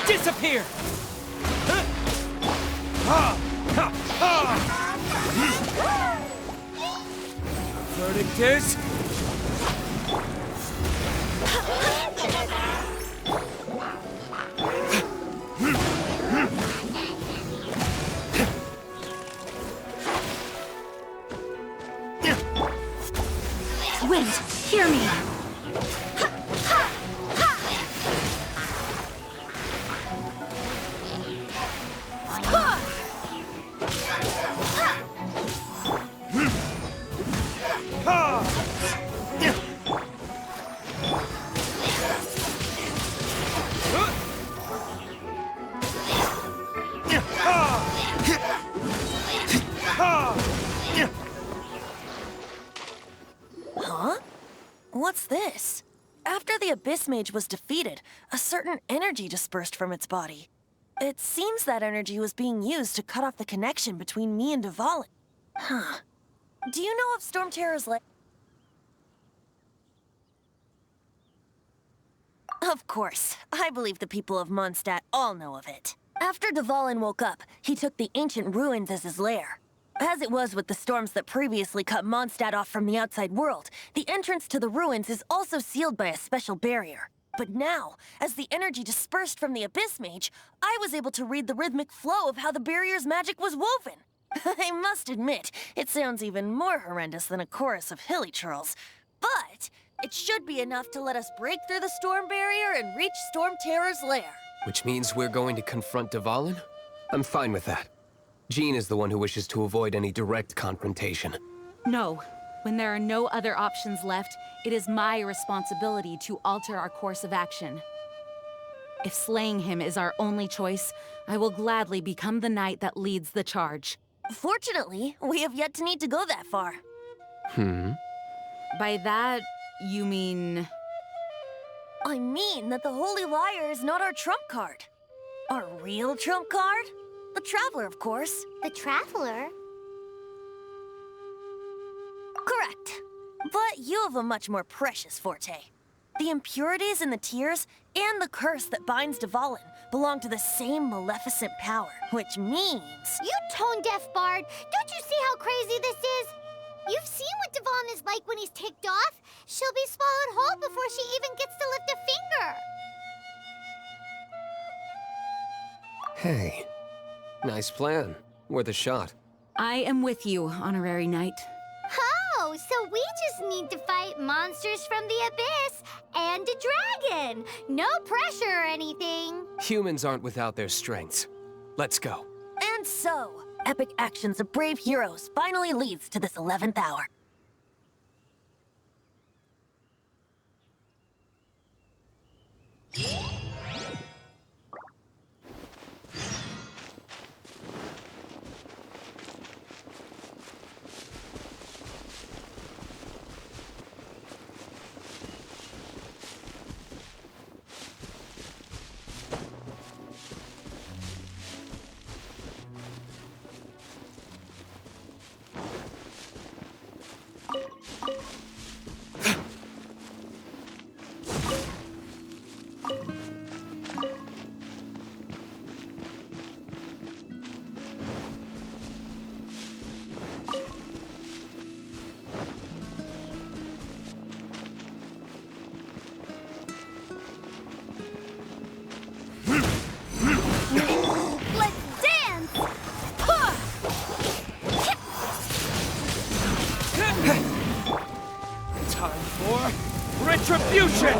Disappear! Verdict is... Wind, hear me! What's this? After the Abyss Mage was defeated, a certain energy dispersed from its body. It seems that energy was being used to cut off the connection between me and Dvalin. Huh. Do you know of Storm Terror's lair? Of course. I believe the people of Mondstadt all know of it. After Dvalin woke up, he took the ancient ruins as his lair. As it was with the storms that previously cut Mondstadt off from the outside world, the entrance to the ruins is also sealed by a special barrier. But now, as the energy dispersed from the Abyss Mage, I was able to read the rhythmic flow of how the barrier's magic was woven. I must admit, it sounds even more horrendous than a chorus of hilly churls. But it should be enough to let us break through the storm barrier and reach Storm Terror's lair. Which means we're going to confront Dvalin? I'm fine with that. Jean is the one who wishes to avoid any direct confrontation. No. When there are no other options left, it is my responsibility to alter our course of action. If slaying him is our only choice, I will gladly become the knight that leads the charge. Fortunately, we have yet to need to go that far. By that, you mean... I mean that the Holy Liar is not our trump card. Our real trump card? The Traveler, of course. The Traveler? Correct. But you have a much more precious forte. The impurities in the tears and the curse that binds Dvalin belong to the same maleficent power, which means... You tone-deaf bard! Don't you see how crazy this is? You've seen what Dvalin is like when he's ticked off. She'll be swallowed whole before she even gets to lift a finger. Hey, nice plan. Worth a shot. I am with you, Honorary Knight. Oh, so we just need to fight monsters from the abyss and a dragon. No pressure or anything. Humans aren't without their strengths. Let's go. And so, epic actions of brave heroes finally leads to this 11th hour. Time for retribution!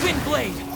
Windblade!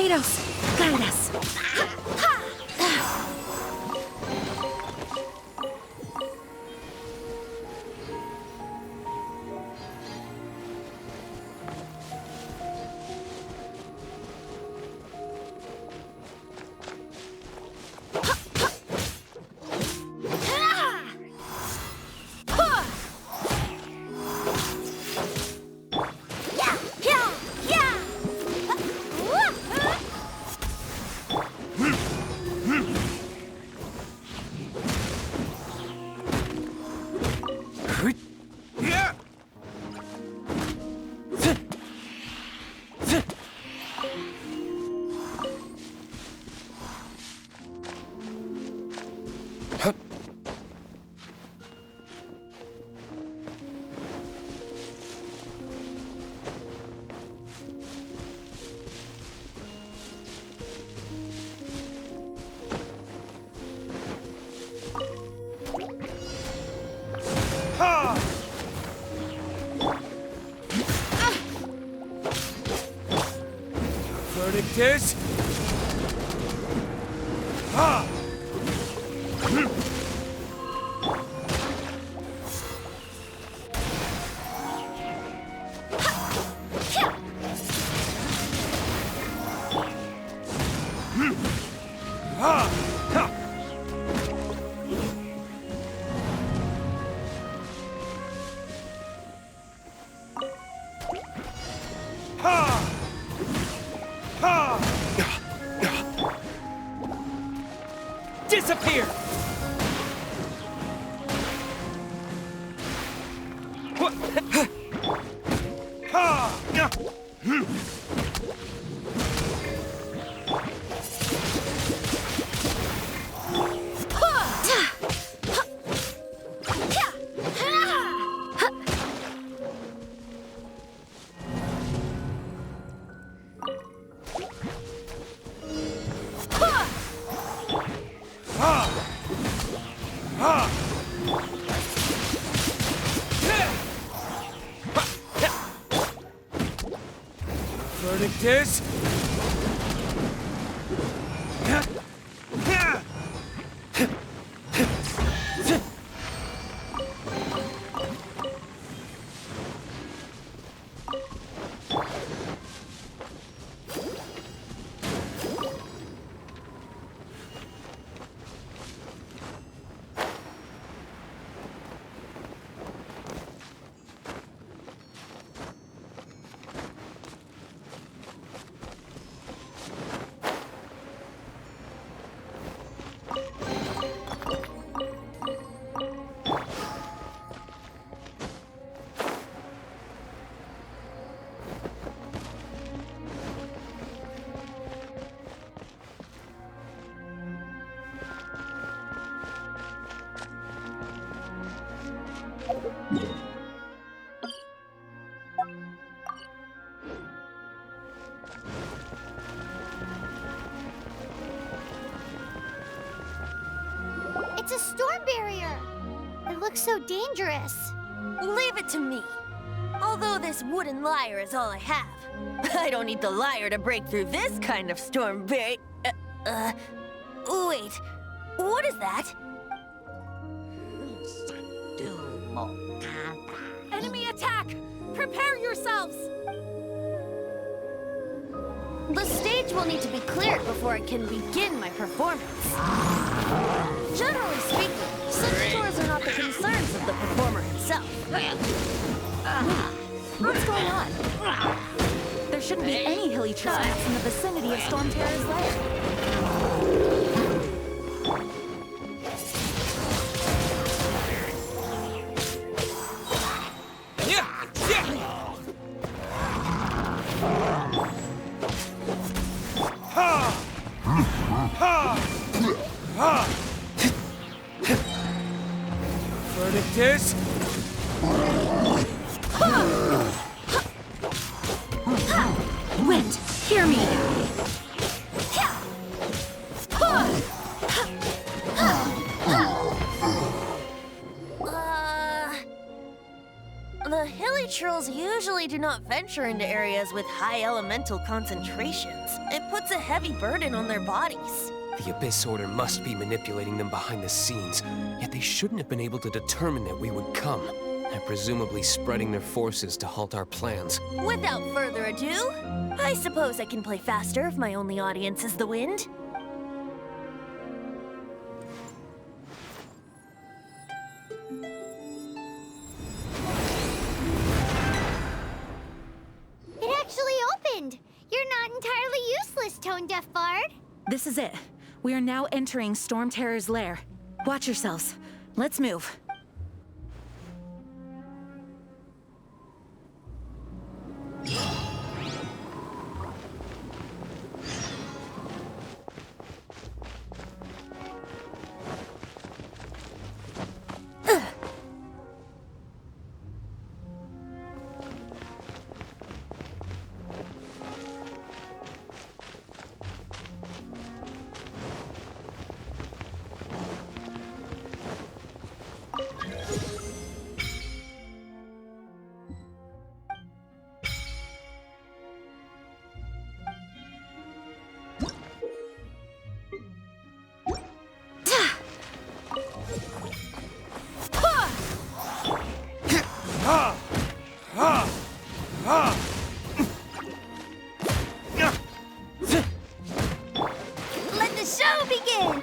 Tornadoes, guide us. Verdict is... Ha! Disappear! Verdict is... It's a storm barrier. It looks so dangerous. Leave it to me. Although this wooden lyre is all I have, I don't need the lyre to break through this kind of storm barrier. Wait, what is that? Enemy attack! Prepare yourselves! The stage will need to be cleared before I can begin my performance. Generally speaking, such chores are not the concerns of the performer himself. What's going on? There shouldn't be any hilly trails in the vicinity of Storm Terror's lair. Verdict is... Wind, hear me! The hilly trolls usually do not venture into areas with high elemental concentrations. It puts a heavy burden on their bodies. The Abyss Order must be manipulating them behind the scenes, yet they shouldn't have been able to determine that we would come. They're presumably spreading their forces to halt our plans. Without further ado, I suppose I can play faster if my only audience is the wind. It actually opened! You're not entirely useless, Tone Deaf Bard. This is it. We are now entering Storm Terror's lair. Watch yourselves. Let's move. Let the show begin!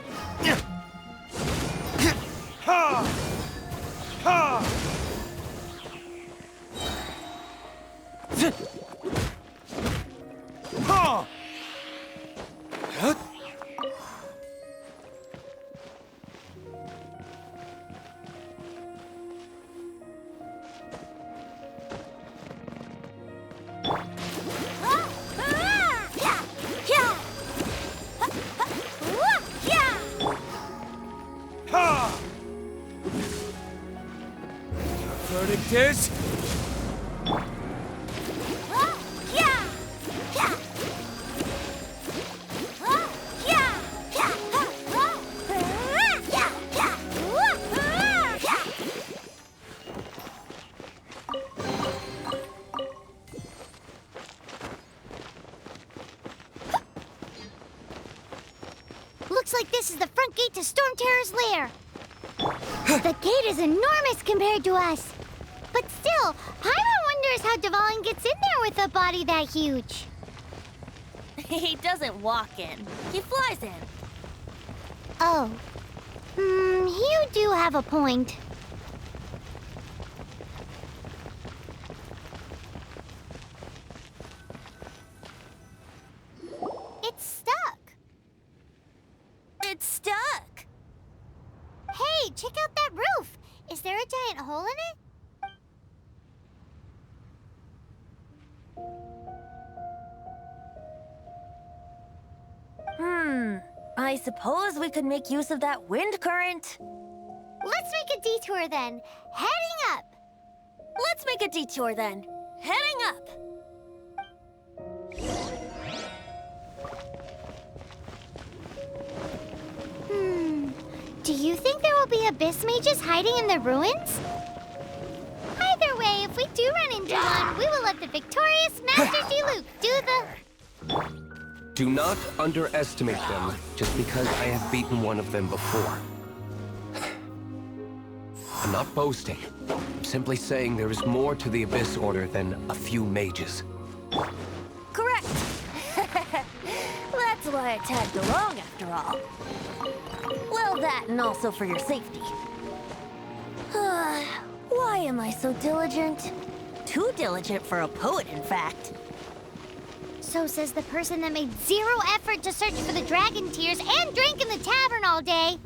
Verdict is... Looks like this is the front gate to Storm Terror's lair. The gate is enormous compared to us. But still, Paimon wonders how Dvalin gets in there with a body that huge. He doesn't walk in. He flies in. Oh. You do have a point. It's stuck. It's stuck. Hey, check out that roof. Is there a giant hole in it? I suppose we could make use of that wind current. Let's make a detour then. Heading up. Let's make a detour then. Heading up. Do you think there will be abyss mages hiding in the ruins? Either way, if we do run into one, we will let the victorious Master Diluc do the... Do not underestimate them just because I have beaten one of them before. I'm not boasting. I'm simply saying there is more to the Abyss Order than a few mages. Correct. That's why I tagged along after all. Well, that and also for your safety. Why am I so diligent? Too diligent for a poet, in fact. So says the person that made zero effort to search for the dragon tears and drank in the tavern all day.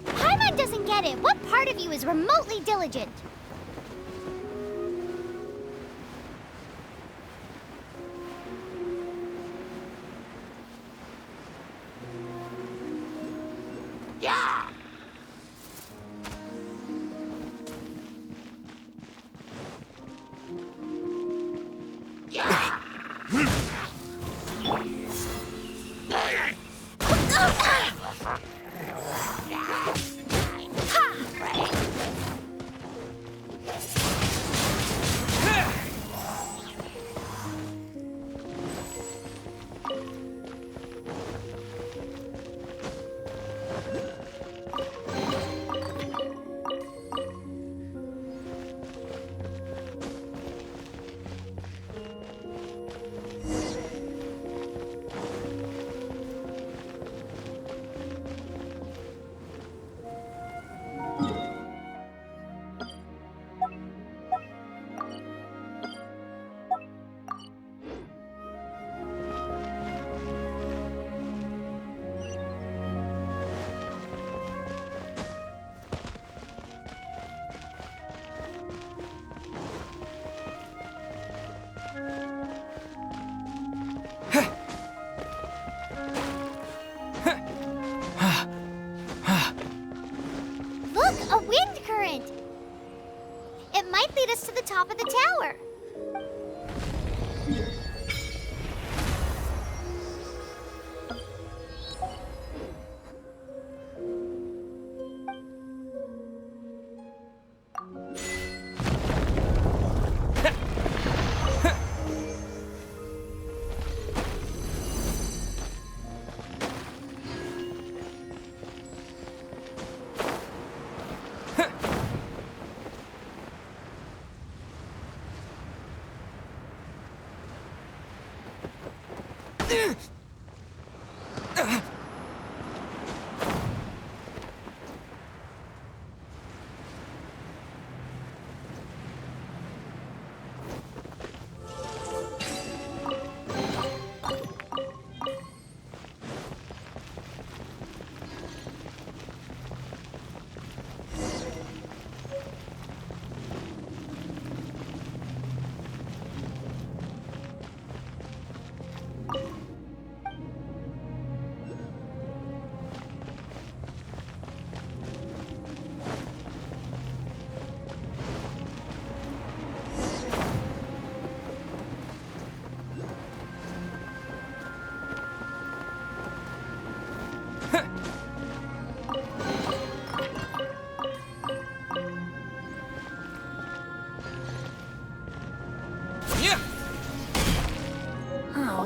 Paimon doesn't get it. What part of you is remotely diligent? might lead us to the top of the tower.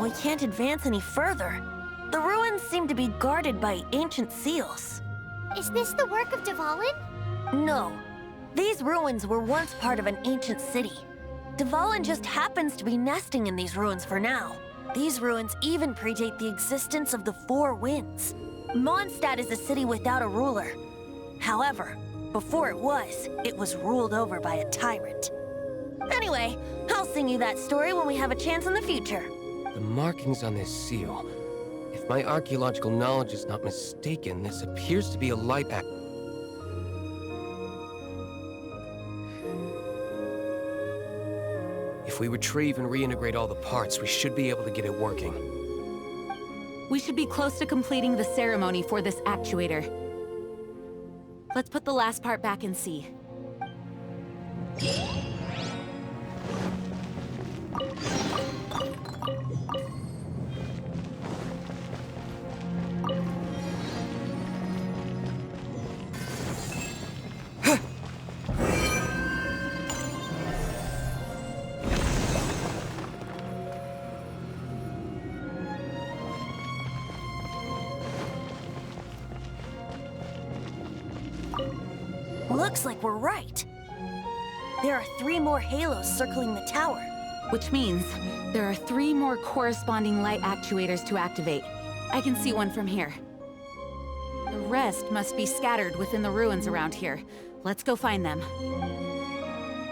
We can't advance any further. The ruins seem to be guarded by ancient seals. Is this the work of Dvalin? No. These ruins were once part of an ancient city. Dvalin just happens to be nesting in these ruins for now. These ruins even predate the existence of the Four Winds. Mondstadt is a city without a ruler. However, before it was ruled over by a tyrant. Anyway, I'll sing you that story when we have a chance in the future. The markings on this seal. If my archaeological knowledge is not mistaken, this appears to be a light act. If we retrieve and reintegrate all the parts, we should be able to get it working. We should be close to completing the ceremony for this actuator. Let's put the last part back and see. Looks like we're right. There are 3 more halos circling the tower. Which means there are 3 more corresponding light actuators to activate. I can see one from here. The rest must be scattered within the ruins around here. Let's go find them.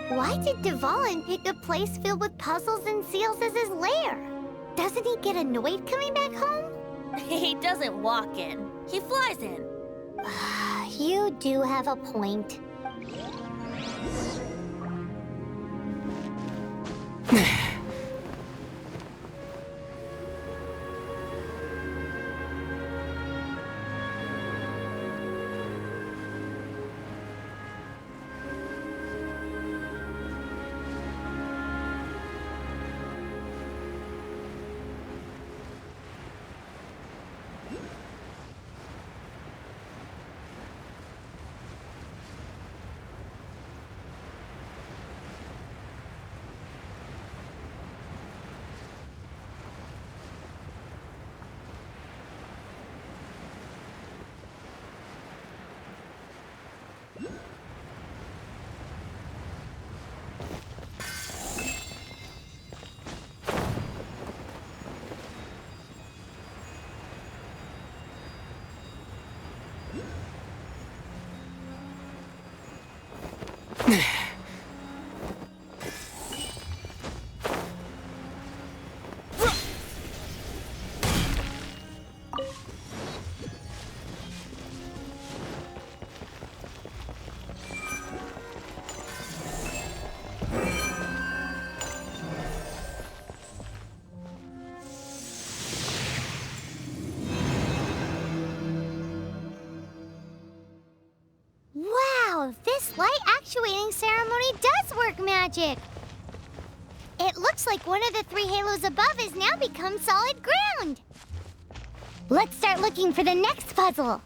Why did Dvalin pick a place filled with puzzles and seals as his lair? Doesn't he get annoyed coming back home? He doesn't walk in. He flies in. You do have a point. light actuating ceremony does work magic. It looks like one of the 3 halos above has now become solid ground. Let's start looking for the next puzzle.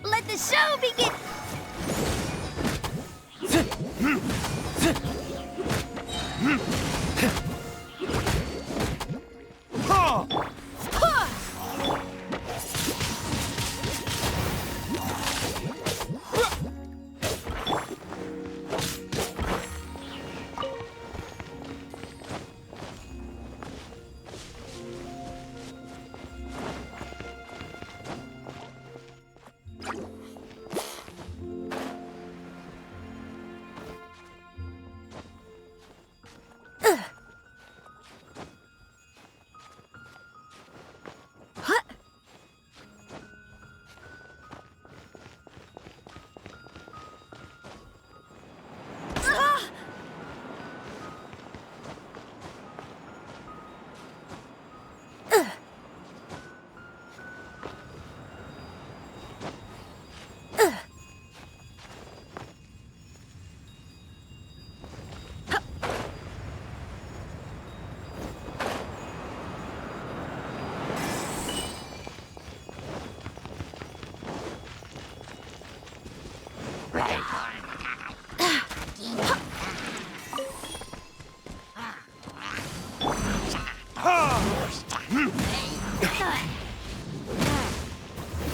Let the show begin!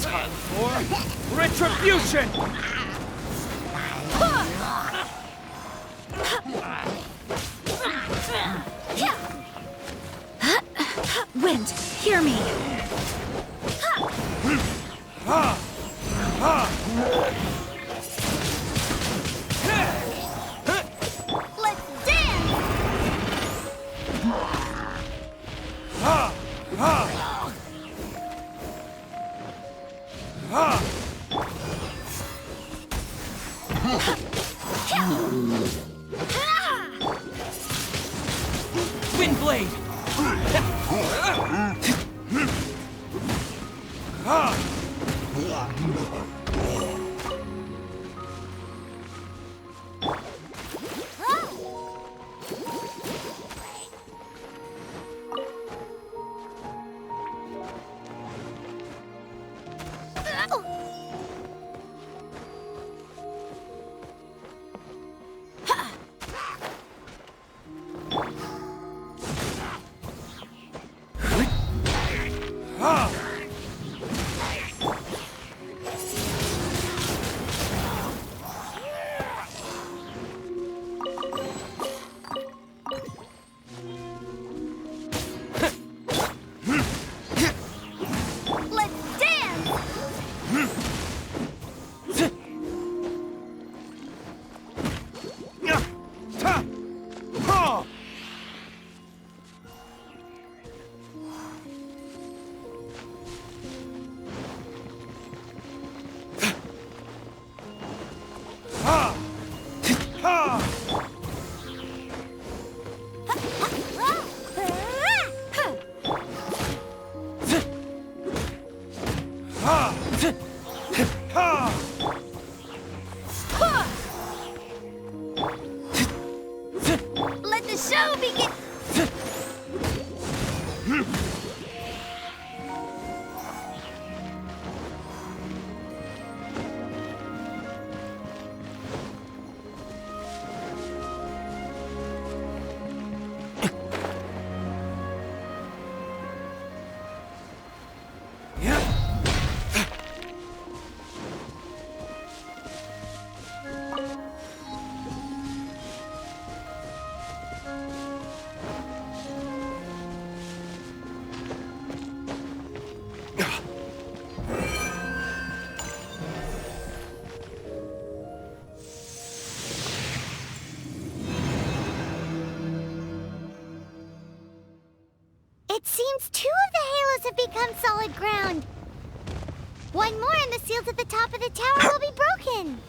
Time for retribution! Wind, hear me. Let's dance! Wind blade! Let the show begin! It seems 2 of the halos have become solid ground. One more and the seals at the top of the tower will be broken.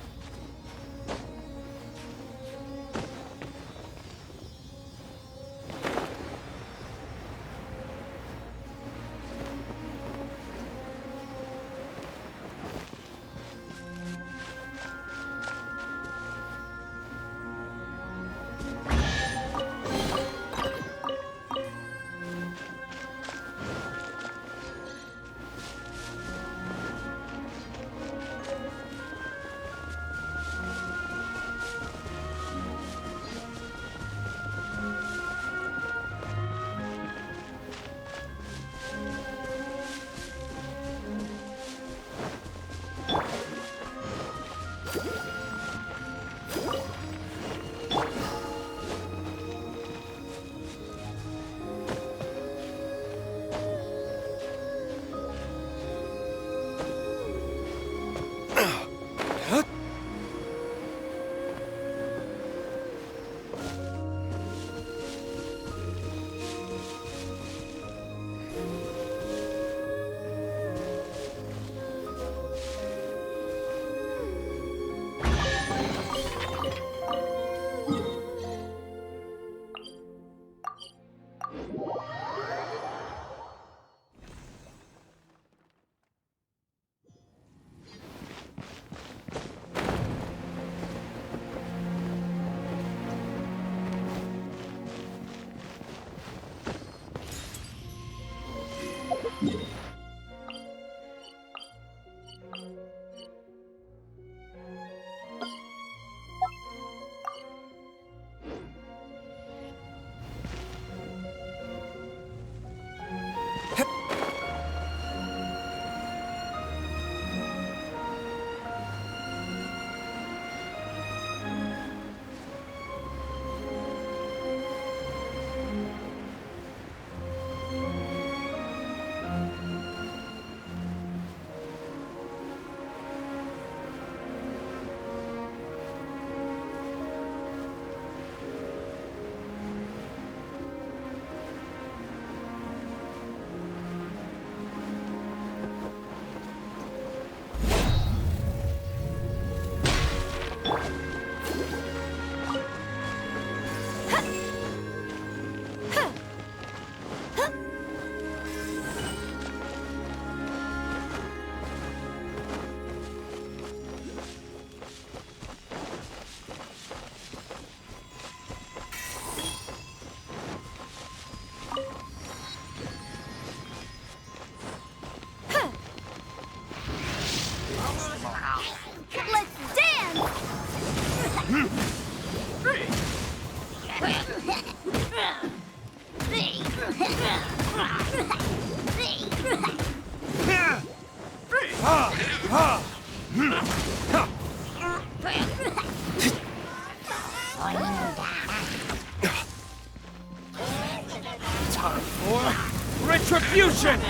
Time for retribution!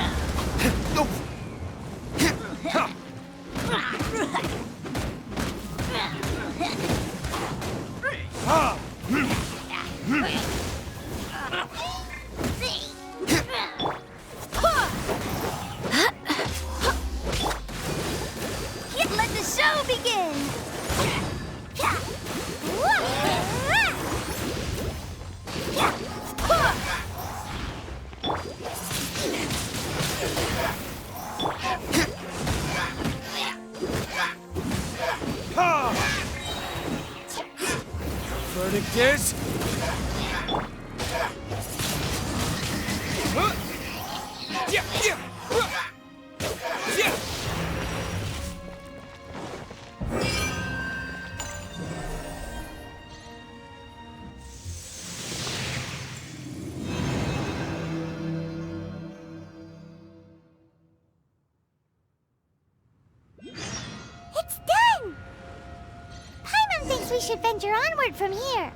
Let the show begin! verdict is... It's done! Paimon thinks we should venture onward from here.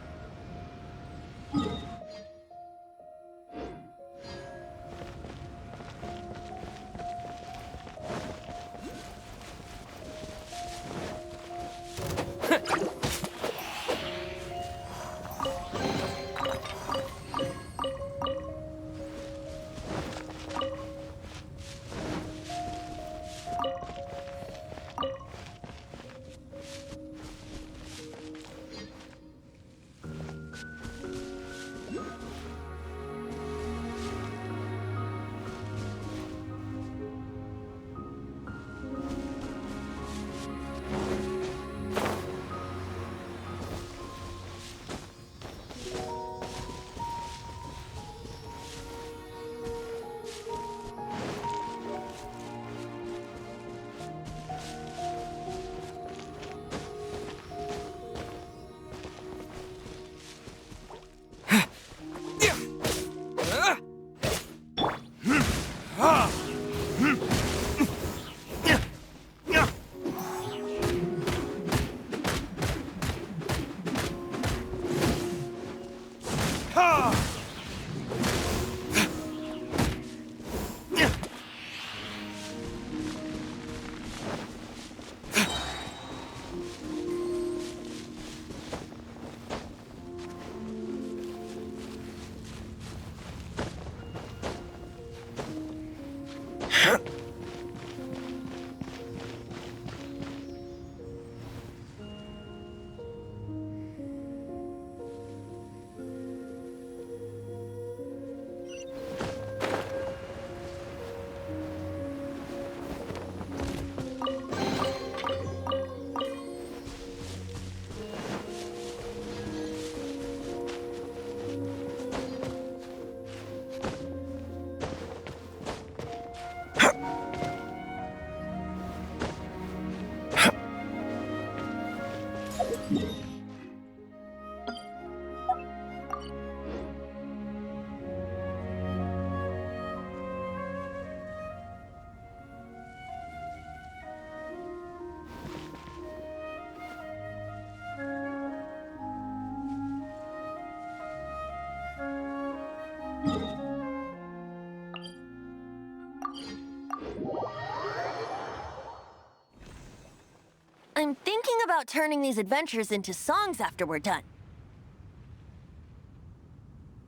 I'm thinking about turning these adventures into songs after we're done.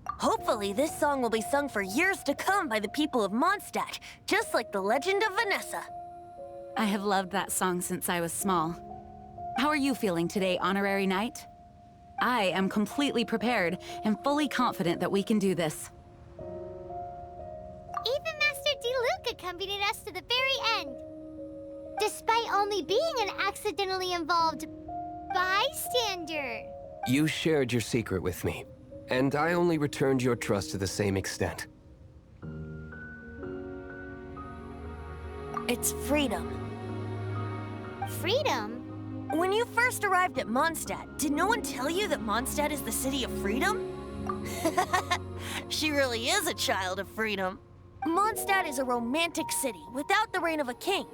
Hopefully, this song will be sung for years to come by the people of Mondstadt, just like the legend of Vanessa. I have loved that song since I was small. How are you feeling today, Honorary Knight? I am completely prepared and fully confident that we can do this. Even Master Diluc accompanied us to the very end. Despite only being an accidentally involved bystander. You shared your secret with me, and I only returned your trust to the same extent. It's freedom. Freedom? When you first arrived at Mondstadt, did no one tell you that Mondstadt is the city of freedom? She really is a child of freedom. Mondstadt is a romantic city without the reign of a king,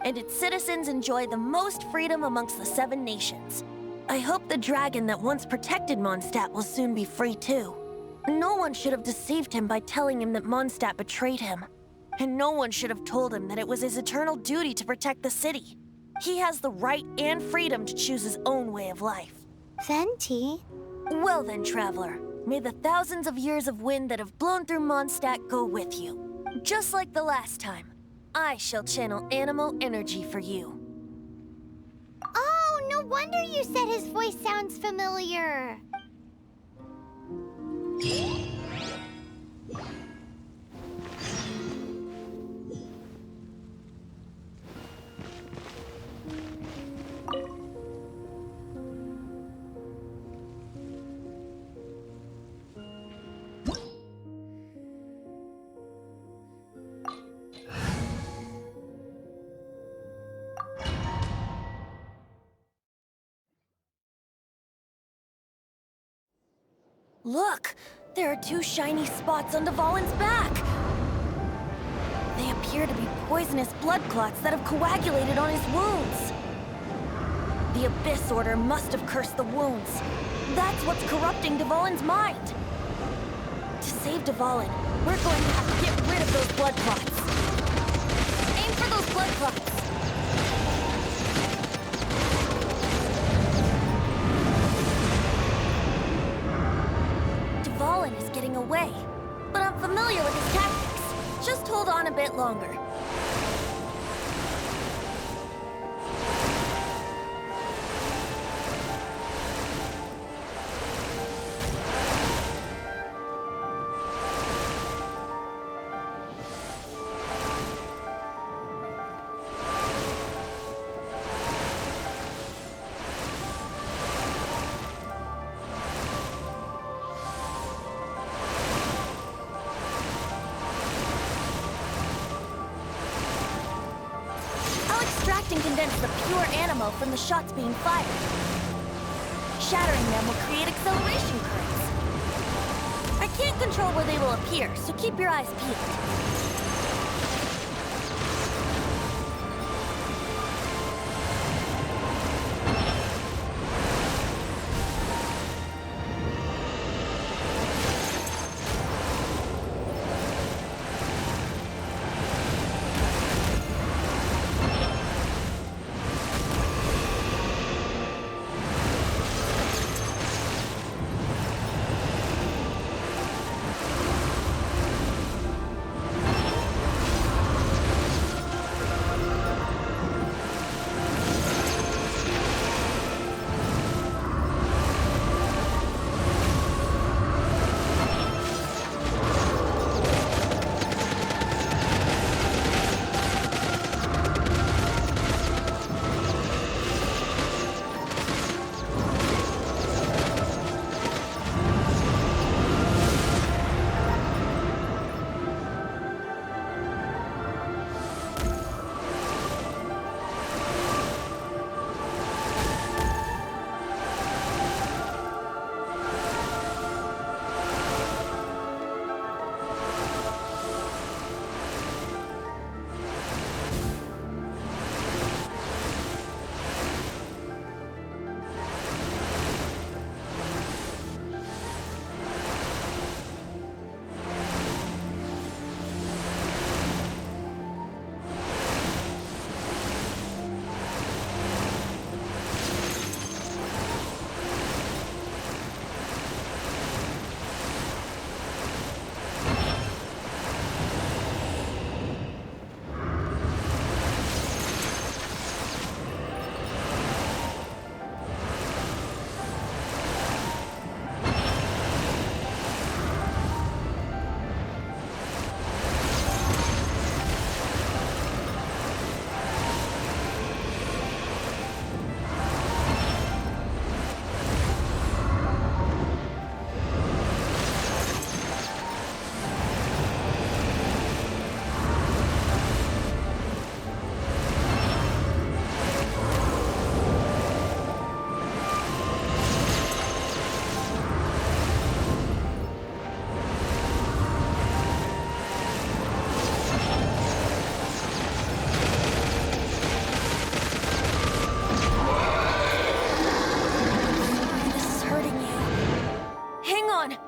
and its citizens enjoy the most freedom amongst the 7 nations. I hope the dragon that once protected Mondstadt will soon be free too. No one should have deceived him by telling him that Mondstadt betrayed him. And no one should have told him that it was his eternal duty to protect the city. He has the right and freedom to choose his own way of life. Venti? Well then, traveler, may the thousands of years of wind that have blown through Mondstadt go with you. Just like the last time, I shall channel animal energy for you. Oh, no wonder you said his voice sounds familiar. Look! There are two shiny spots on Dvalin's back! They appear to be poisonous blood clots that have coagulated on his wounds. The Abyss Order must have cursed the wounds. That's what's corrupting Dvalin's mind. To save Dvalin, we're going to have to get rid of those blood clots. Aim for those blood clots. Dvalin is getting away, but I'm familiar with his tactics. Just hold on a bit longer. And condense the pure animo from the shots being fired. Shattering them will create acceleration currents. I can't control where they will appear, so keep your eyes peeled.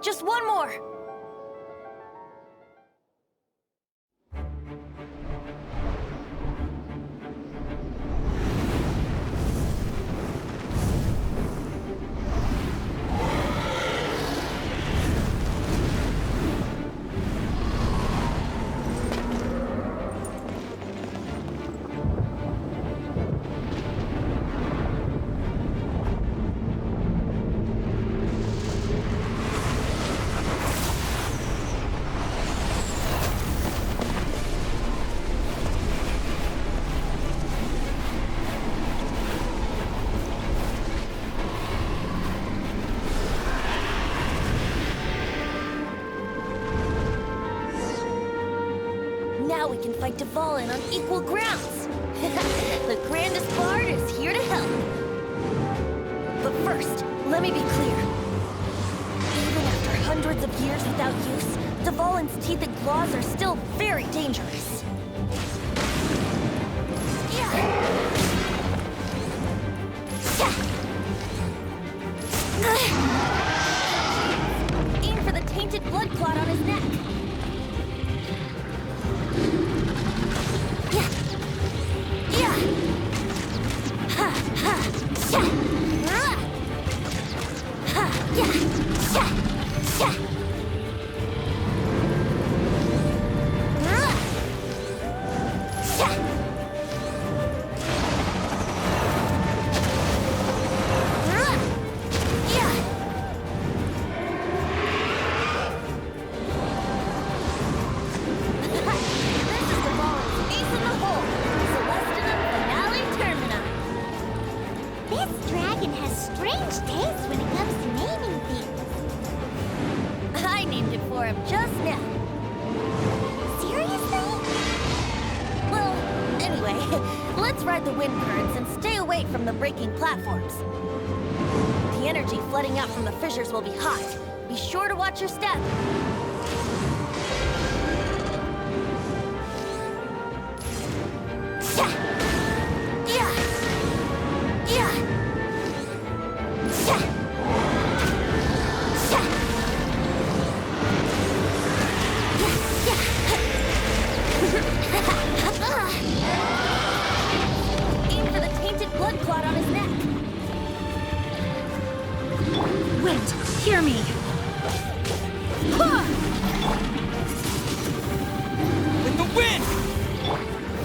Just one more! Now we can fight Dvalin on equal grounds! The grandest bard is here to help! But first, let me be clear. Even after years without use, Dvalin's teeth and claws are still very dangerous. Aim for the tainted blood clot on his neck. This dragon has strange taste when it comes to naming things. I named it for him just now. Seriously? Well, anyway, let's ride the wind currents and stay away from the breaking platforms. The energy flooding out from the fissures will be hot. Be sure to watch your step. Aim for the tainted blood clot on his neck. Wind, hear me. With the wind!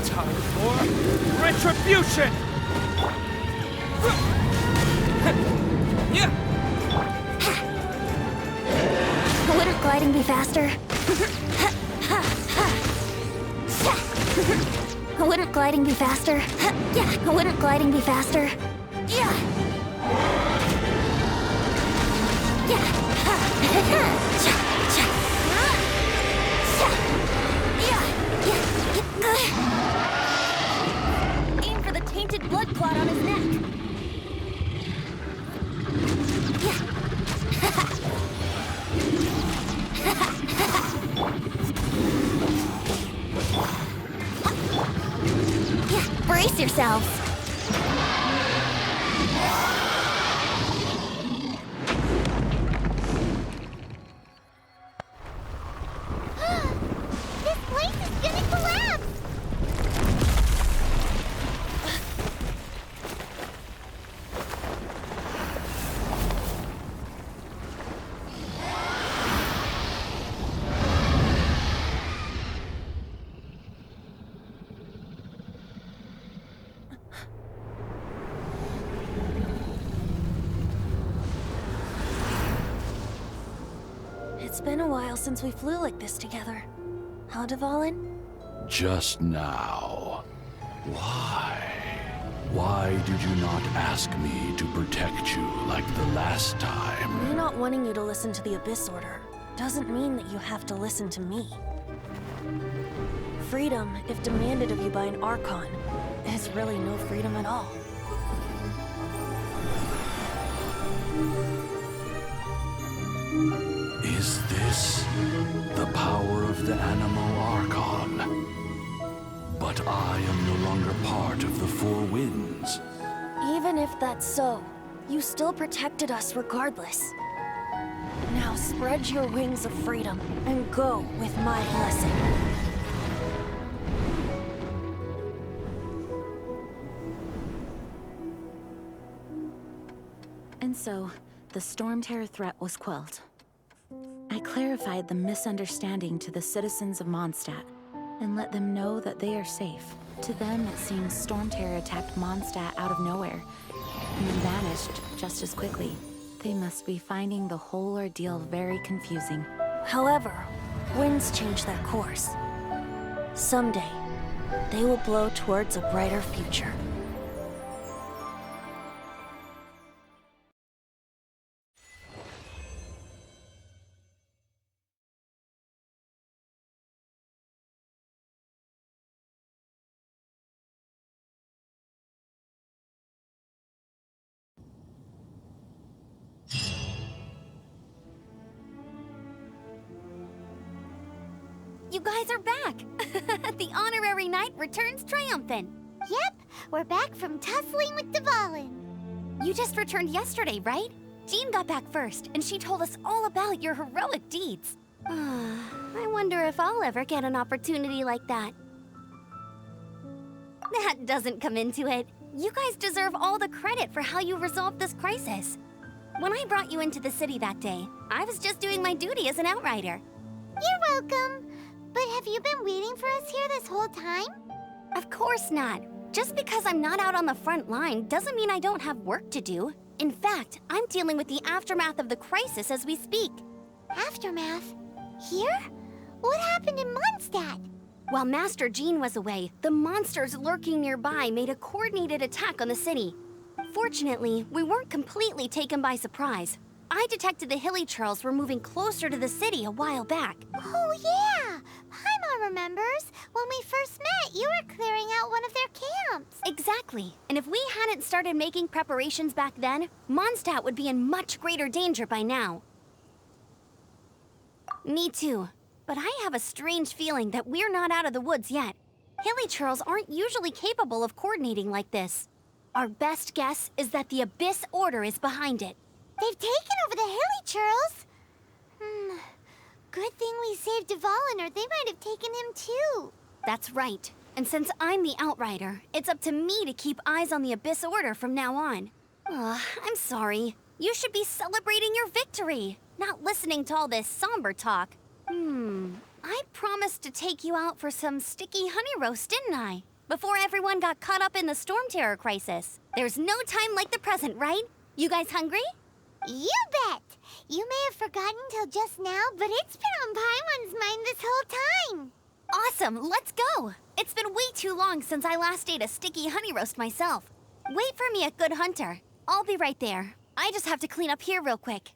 Time for retribution! Yeah! Wouldn't gliding be faster? Wouldn't gliding be faster? Yeah. Wouldn't gliding be faster? Yeah. Aim for the tainted blood clot on his neck. Brace yourselves. This place is gonna collapse! It's been a while since we flew like this together. How, Dvalin? Just now. Why? Why did you not ask me to protect you like the last time? Me not wanting you to listen to the Abyss Order doesn't mean that you have to listen to me. Freedom, if demanded of you by an Archon, is really no freedom at all. Is this the power of the Animo Archon? But I am no longer part of the Four Winds. Even if that's so, you still protected us regardless. Now spread your wings of freedom and go with my blessing. And so, the Storm Terror threat was quelled. I clarified the misunderstanding to the citizens of Mondstadt, and let them know that they are safe. To them, it seems Storm Terror attacked Mondstadt out of nowhere, and then vanished just as quickly. They must be finding the whole ordeal very confusing. However, winds change their course. Someday, they will blow towards a brighter future. you guys are back! The honorary knight returns triumphant. Yep, we're back from tussling with Dvalin. You just returned yesterday, right? Jean got back first, and she told us all about your heroic deeds. I wonder if I'll ever get an opportunity like that. That doesn't come into it. You guys deserve all the credit for how you resolved this crisis. When I brought you into the city that day, I was just doing my duty as an outrider. You're welcome. But have you been waiting for us here this whole time? Of course not. Just because I'm not out on the front line doesn't mean I don't have work to do. In fact, I'm dealing with the aftermath of the crisis as we speak. Aftermath? Here? What happened in Mondstadt? While Master Jean was away, the monsters lurking nearby made a coordinated attack on the city. Fortunately, we weren't completely taken by surprise. I detected the Hilly Churls were moving closer to the city a while back. Oh yeah! Paimon remembers. When we first met, you were clearing out one of their camps. Exactly. And if we hadn't started making preparations back then, Mondstadt would be in much greater danger by now. Me too. But I have a strange feeling that we're not out of the woods yet. Hilly Churls aren't usually capable of coordinating like this. Our best guess is that the Abyss Order is behind it. They've taken over the Hilly Churls? Good thing we saved Dvalin, or they might have taken him too. That's right. And since I'm the Outrider, it's up to me to keep eyes on the Abyss Order from now on. I'm sorry. You should be celebrating your victory, not listening to all this somber talk. I promised to take you out for some sticky honey roast, didn't I? Before everyone got caught up in the Storm Terror crisis. There's no time like the present, right? You guys hungry? You bet! You may have forgotten till just now, but it's been on Paimon's mind this whole time. Awesome, let's go! It's been way too long since I last ate a sticky honey roast myself. Wait for me at Good Hunter. I'll be right there. I just have to clean up here real quick.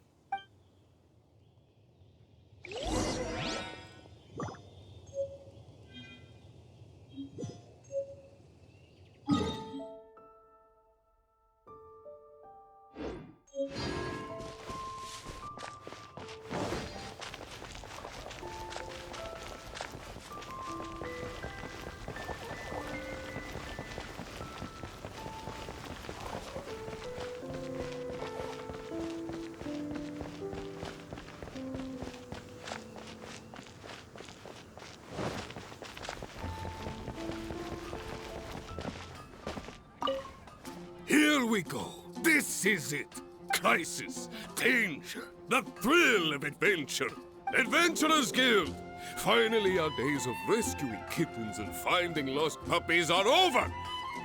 Here we go. This is it. Crisis, danger, the thrill of adventure. Adventurers Guild! Finally, our days of rescuing kittens and finding lost puppies are over.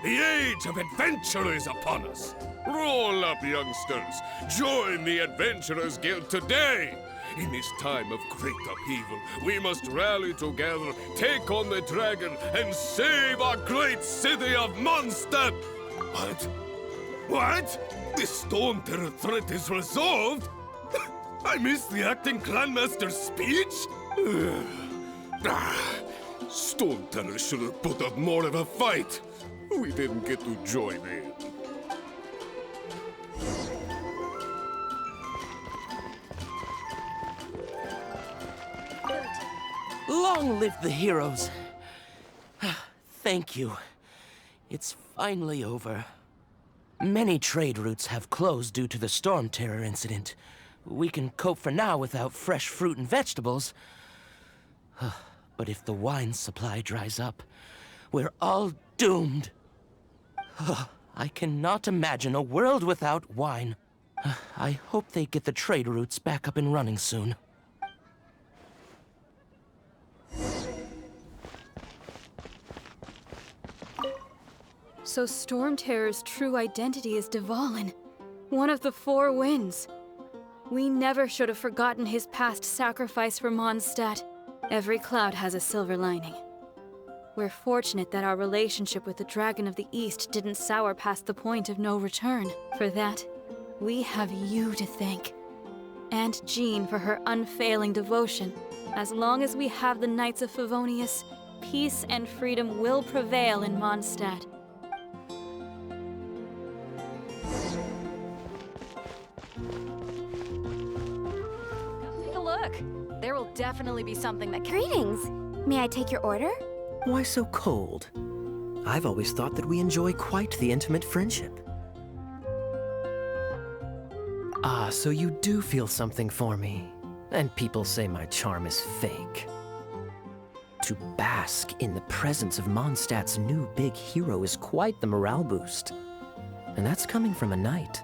The age of adventure is upon us. Roll up, youngsters. Join the Adventurers Guild today. In this time of great upheaval, we must rally together, take on the dragon, and save our great city of Mondstadt. What? What? The Storm Terror threat is resolved? I missed the acting clanmaster's speech? Storm Terror should have put up more of a fight. We didn't get to join in. Long live the heroes. Thank you. It's finally over. Many trade routes have closed due to the Storm Terror incident. We can cope for now without fresh fruit and vegetables. But if the wine supply dries up, we're all doomed. I cannot imagine a world without wine. I hope they get the trade routes back up and running soon. So Storm Terror's true identity is Dvalin, one of the Four Winds. We never should have forgotten his past sacrifice for Mondstadt. Every cloud has a silver lining. We're fortunate that our relationship with the Dragon of the East didn't sour past the point of no return. For that, we have you to thank. And Jean for her unfailing devotion. As long as we have the Knights of Favonius, peace and freedom will prevail in Mondstadt. Take a look. There will definitely be something that Greetings! May I take your order? Why so cold? I've always thought that we enjoy quite the intimate friendship. Ah, so you do feel something for me. And people say my charm is fake. To bask in the presence of Mondstadt's new big hero is quite the morale boost. And that's coming from a knight.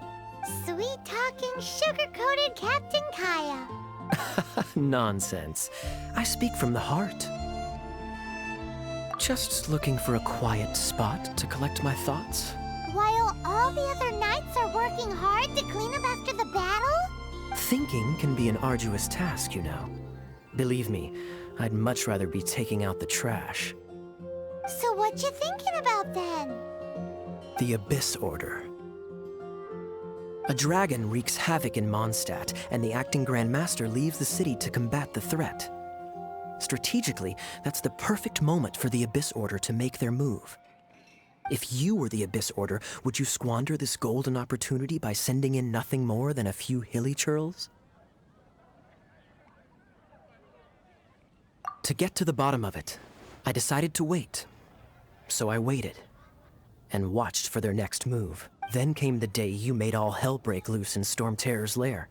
Sweet-talking, sugar-coated Captain Kaya. Nonsense. I speak from the heart. Just looking for a quiet spot to collect my thoughts. While all the other knights are working hard to clean up after the battle? Thinking can be an arduous task, you know. Believe me, I'd much rather be taking out the trash. So what you thinking about then? The Abyss Order. A dragon wreaks havoc in Mondstadt, and the acting Grand Master leaves the city to combat the threat. Strategically, that's the perfect moment for the Abyss Order to make their move. If you were the Abyss Order, would you squander this golden opportunity by sending in nothing more than a few hilly churls? To get to the bottom of it, I decided to wait. So I waited, and watched for their next move. Then came the day you made all hell break loose in Storm Terror's lair.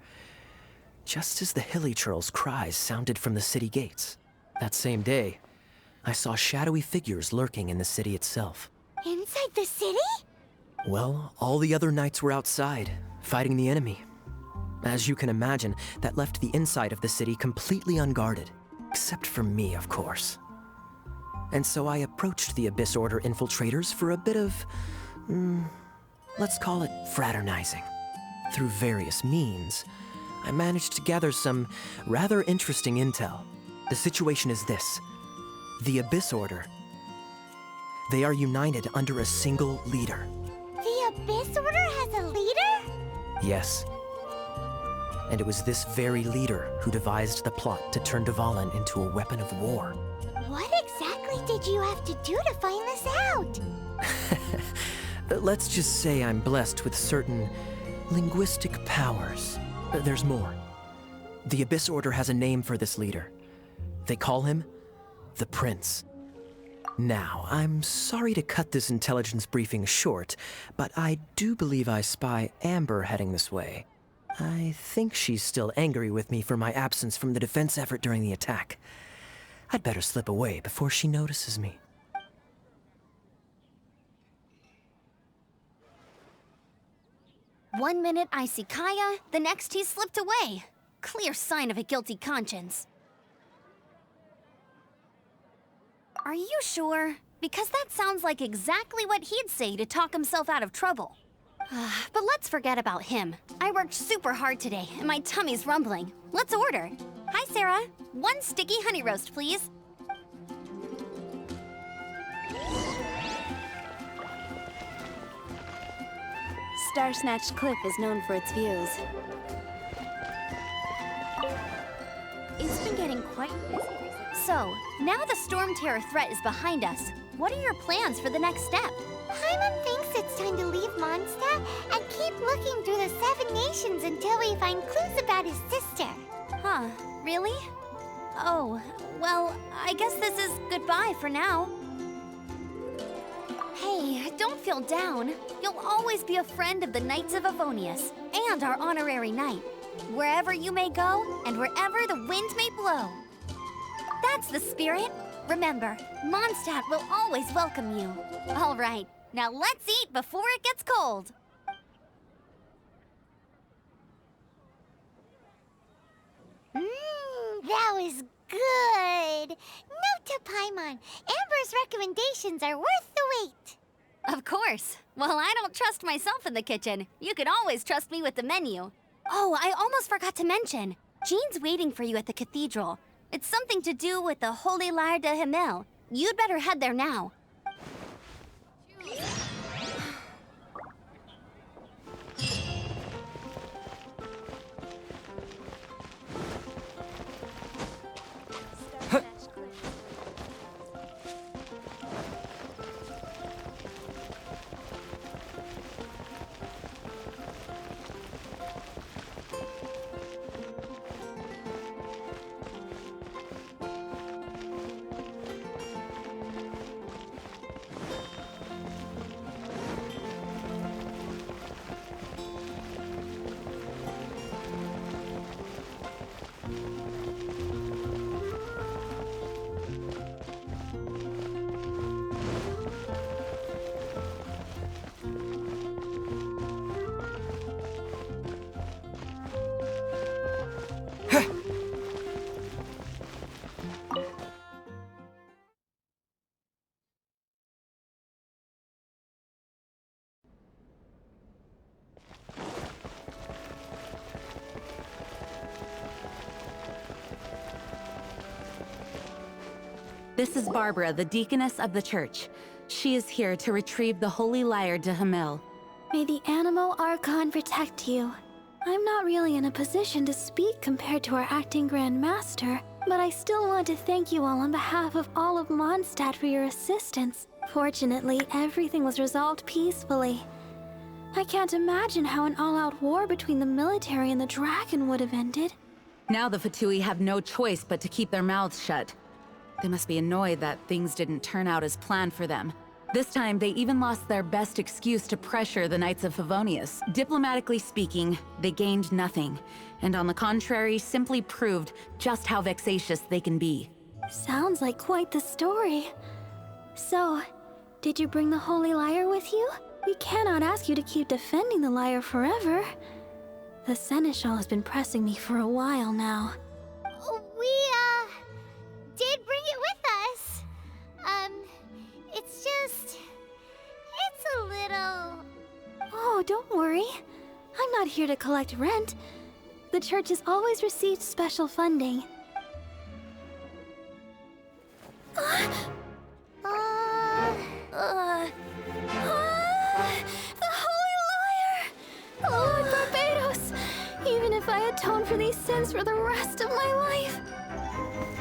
Just as the hilly churls' cries sounded from the city gates. That same day, I saw shadowy figures lurking in the city itself. Inside the city? Well, all the other knights were outside, fighting the enemy. As you can imagine, that left the inside of the city completely unguarded. Except for me, of course. And so I approached the Abyss Order infiltrators for a bit of, let's call it fraternizing. Through various means, I managed to gather some rather interesting intel. The situation is this. The Abyss Order. They are united under a single leader. The Abyss Order has a leader? Yes. And it was this very leader who devised the plot to turn Dvalin into a weapon of war. What exactly did you have to do to find this out? Let's just say I'm blessed with certain linguistic powers. There's more. The Abyss Order has a name for this leader. They call him the Prince. Now, I'm sorry to cut this intelligence briefing short, but I do believe I spy Amber heading this way. I think she's still angry with me for my absence from the defense effort during the attack. I'd better slip away before she notices me. One minute I see Kaya, the next he slipped away. Clear sign of a guilty conscience. Are you sure? Because that sounds like exactly what he'd say to talk himself out of trouble. But let's forget about him. I worked super hard today, and my tummy's rumbling. Let's order. Hi, Sarah. 1 sticky honey roast, please. Star-Snatched Cliff is known for its views. It's been getting quite busy recently. So, now the Storm Terror threat is behind us. What are your plans for the next step? Paimon thinks it's time to leave Mondstadt and keep looking through the 7 nations until we find clues about his sister. Huh, really? Oh, well, I guess this is goodbye for now. Hey, don't feel down. You'll always be a friend of the Knights of Avonius and our honorary knight. Wherever you may go and wherever the wind may blow. That's the spirit. Remember, Mondstadt will always welcome you. All right, now let's eat before it gets cold. That was good. Note to Paimon, Amber's recommendations are worth the wait. Of course. Well, I don't trust myself in the kitchen. You can always trust me with the menu. Oh, I almost forgot to mention. Jean's waiting for you at the cathedral. It's something to do with the Holy Lyre de Himmel. You'd better head there now. This is Barbara, the deaconess of the church. She is here to retrieve the holy lyre de Hamel. May the animal Archon protect you. I'm not really in a position to speak compared to our acting Grand Master, but I still want to thank you all on behalf of all of Mondstadt for your assistance. Fortunately, everything was resolved peacefully. I can't imagine how an all-out war between the military and the dragon would have ended. Now the Fatui have no choice but to keep their mouths shut. They must be annoyed that things didn't turn out as planned for them. This time, they even lost their best excuse to pressure the Knights of Favonius. Diplomatically speaking, they gained nothing, and on the contrary, simply proved just how vexatious they can be. Sounds like quite the story. So, did you bring the holy lyre with you? We cannot ask you to keep defending the lyre forever. The Seneschal has been pressing me for a while now. We, did bring it with us. It's a little... Oh, don't worry. I'm not here to collect rent. The church has always received special funding. The Holy Lyre! Lord Barbados! Even if I atone for these sins for the rest of my life,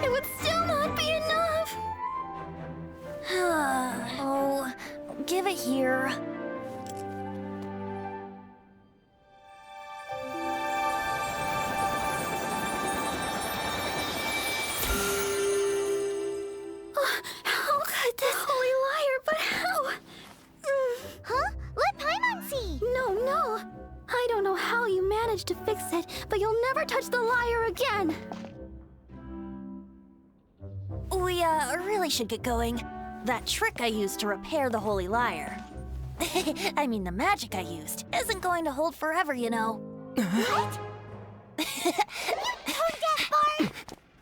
it would still not be enough! Oh, give it here. How could this Holy Lyre, but how? Huh? Let Paimon see! No. I don't know how you managed to fix it, but you'll never touch the lyre again! We, really should get going. That trick I used to repair the holy lyre. I mean, the magic I used isn't going to hold forever, you know. What? You tone deaf, Bard!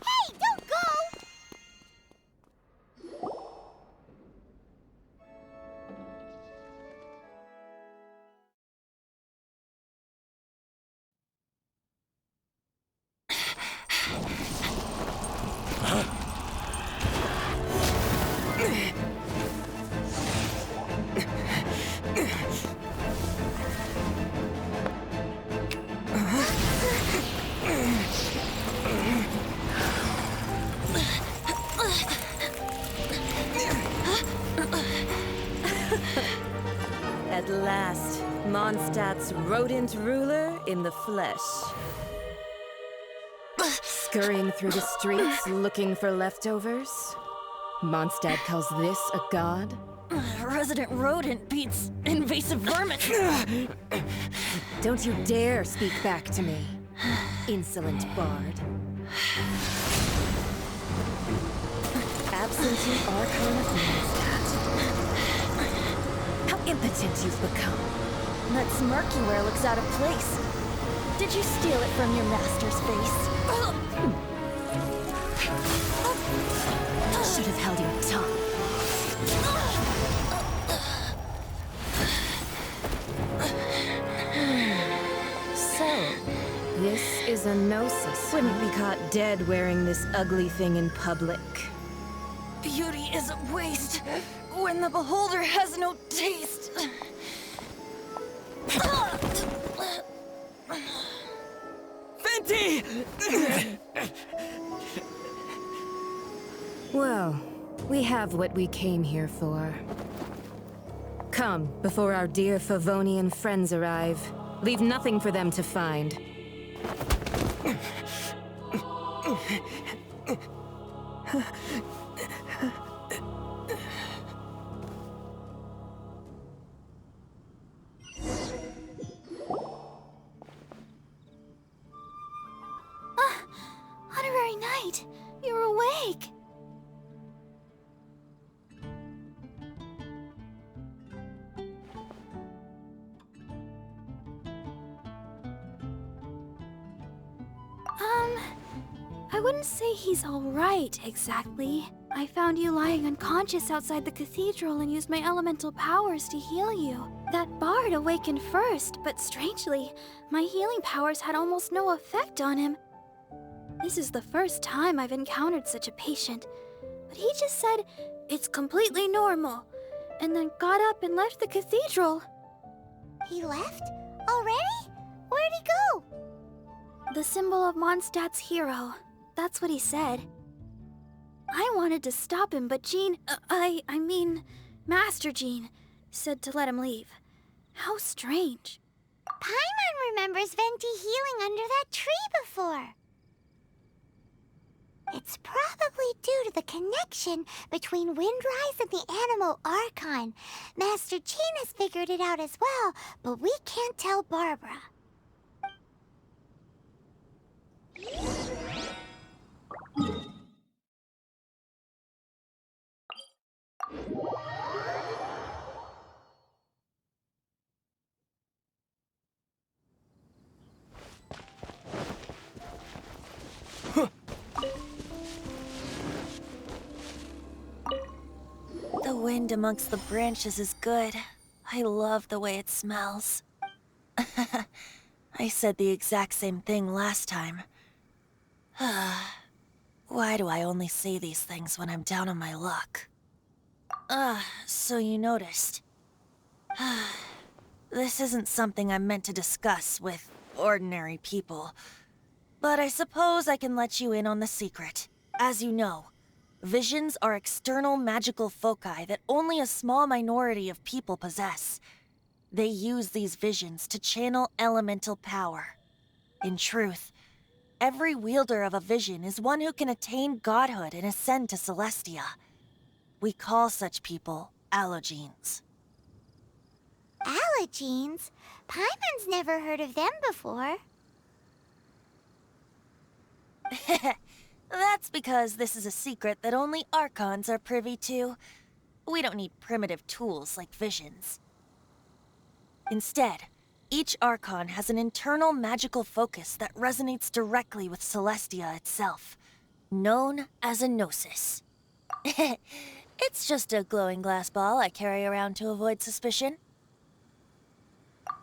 Hey, don't go! At last, Mondstadt's rodent ruler in the flesh. Scurrying through the streets looking for leftovers? Mondstadt calls this a god? Resident rodent beats invasive vermin. Don't you dare speak back to me, insolent bard. Absentee Archon of Mondstadt. How impotent you've become. That smirk you wear looks out of place. Did you steal it from your master's face? Should have held your tongue. So, this is a gnosis. Wouldn't be caught dead wearing this ugly thing in public. Beauty is a waste when the beholder has no taste. Venti! Well, we have what we came here for. Come, before our dear Favonian friends arrive. Leave nothing for them to find. Honorary Knight, you're awake! I wouldn't say he's alright, exactly. I found you lying unconscious outside the cathedral and used my elemental powers to heal you. That bard awakened first, but strangely, my healing powers had almost no effect on him. This is the first time I've encountered such a patient. but he just said it's completely normal, and then got up and left the cathedral. He left? Already? Where'd he go? The symbol of Mondstadt's hero. That's what he said. I wanted to stop him, but Jean, I mean, Master Jean, said to let him leave. How strange. Paimon remembers Venti healing under that tree before. It's probably due to the connection between Windrise and the animal Archon. Master Jean has figured it out as well, but we can't tell Barbara. The wind amongst the branches is good. I love the way it smells. I said the exact same thing last time. Why do I only say these things when I'm down on my luck? So you noticed. This isn't something I'm meant to discuss with ordinary people. But I suppose I can let you in on the secret. As you know, visions are external magical foci that only a small minority of people possess. They use these visions to channel elemental power. In truth, every wielder of a vision is one who can attain godhood and ascend to Celestia. We call such people allogenes. Allogenes? Paimon's never heard of them before. That's because this is a secret that only Archons are privy to. We don't need primitive tools like visions. Instead, each Archon has an internal magical focus that resonates directly with Celestia itself, known as a gnosis. It's just a glowing glass ball I carry around to avoid suspicion.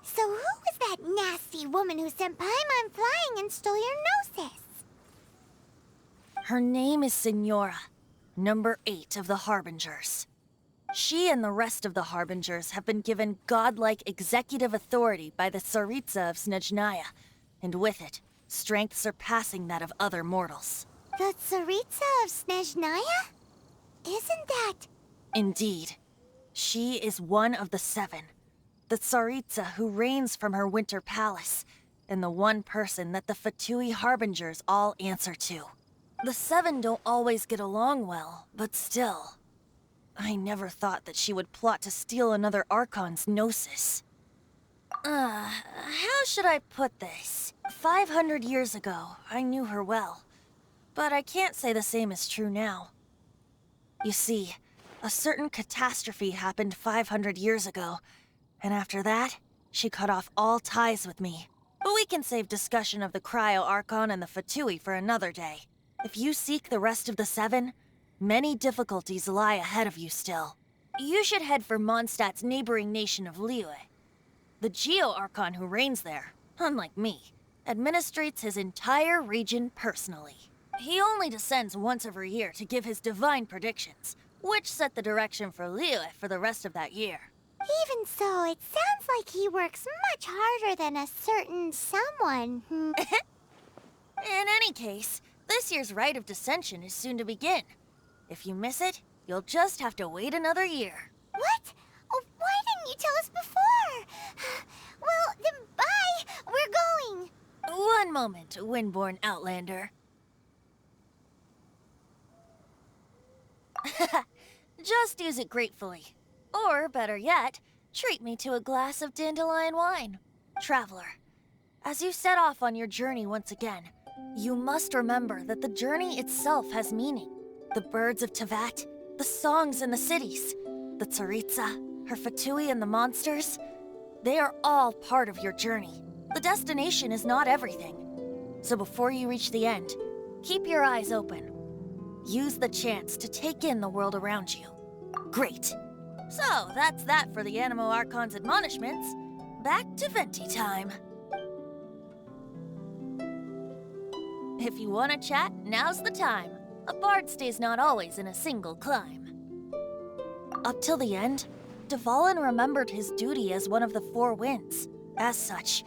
So who was that nasty woman who sent Paimon flying and stole your gnosis? Her name is Signora, number 8 of the Harbingers. She and the rest of the Harbingers have been given godlike executive authority by the Tsaritsa of Snezhnaya, and with it, strength surpassing that of other mortals. The Tsaritsa of Snezhnaya? Isn't that... Indeed. She is one of the 7, the Tsaritsa who reigns from her winter palace, and the one person that the Fatui Harbingers all answer to. The 7 don't always get along well, but still. I never thought that she would plot to steal another Archon's gnosis. How should I put this? 500 years ago, I knew her well. But I can't say the same is true now. You see, a certain catastrophe happened 500 years ago, and after that, she cut off all ties with me. But we can save discussion of the Cryo-Archon and the Fatui for another day. If you seek the rest of the 7, many difficulties lie ahead of you still. You should head for Mondstadt's neighboring nation of Liyue. The Geo-Archon who reigns there, unlike me, administrates his entire region personally. He only descends once every year to give his divine predictions, which set the direction for Liyue for the rest of that year. Even so, it sounds like he works much harder than a certain someone. In any case, this year's Rite of Descension is soon to begin. If you miss it, you'll just have to wait another year. What? Oh, why didn't you tell us before? Well, then bye! We're going! One moment, Windborn Outlander. Just use it gratefully. Or, better yet, treat me to a glass of dandelion wine. Traveler, as you set off on your journey once again, you must remember that the journey itself has meaning. The birds of Tevat, the songs in the cities, the Tsaritsa, her Fatui and the monsters, they are all part of your journey. The destination is not everything. So before you reach the end, keep your eyes open. Use the chance to take in the world around you. Great. So, that's that for the Animo Archon's admonishments. Back to Venti time. If you want to chat, now's the time. A bard stays not always in a single climb. Up till the end, Dvalin remembered his duty as one of the Four Winds. As such,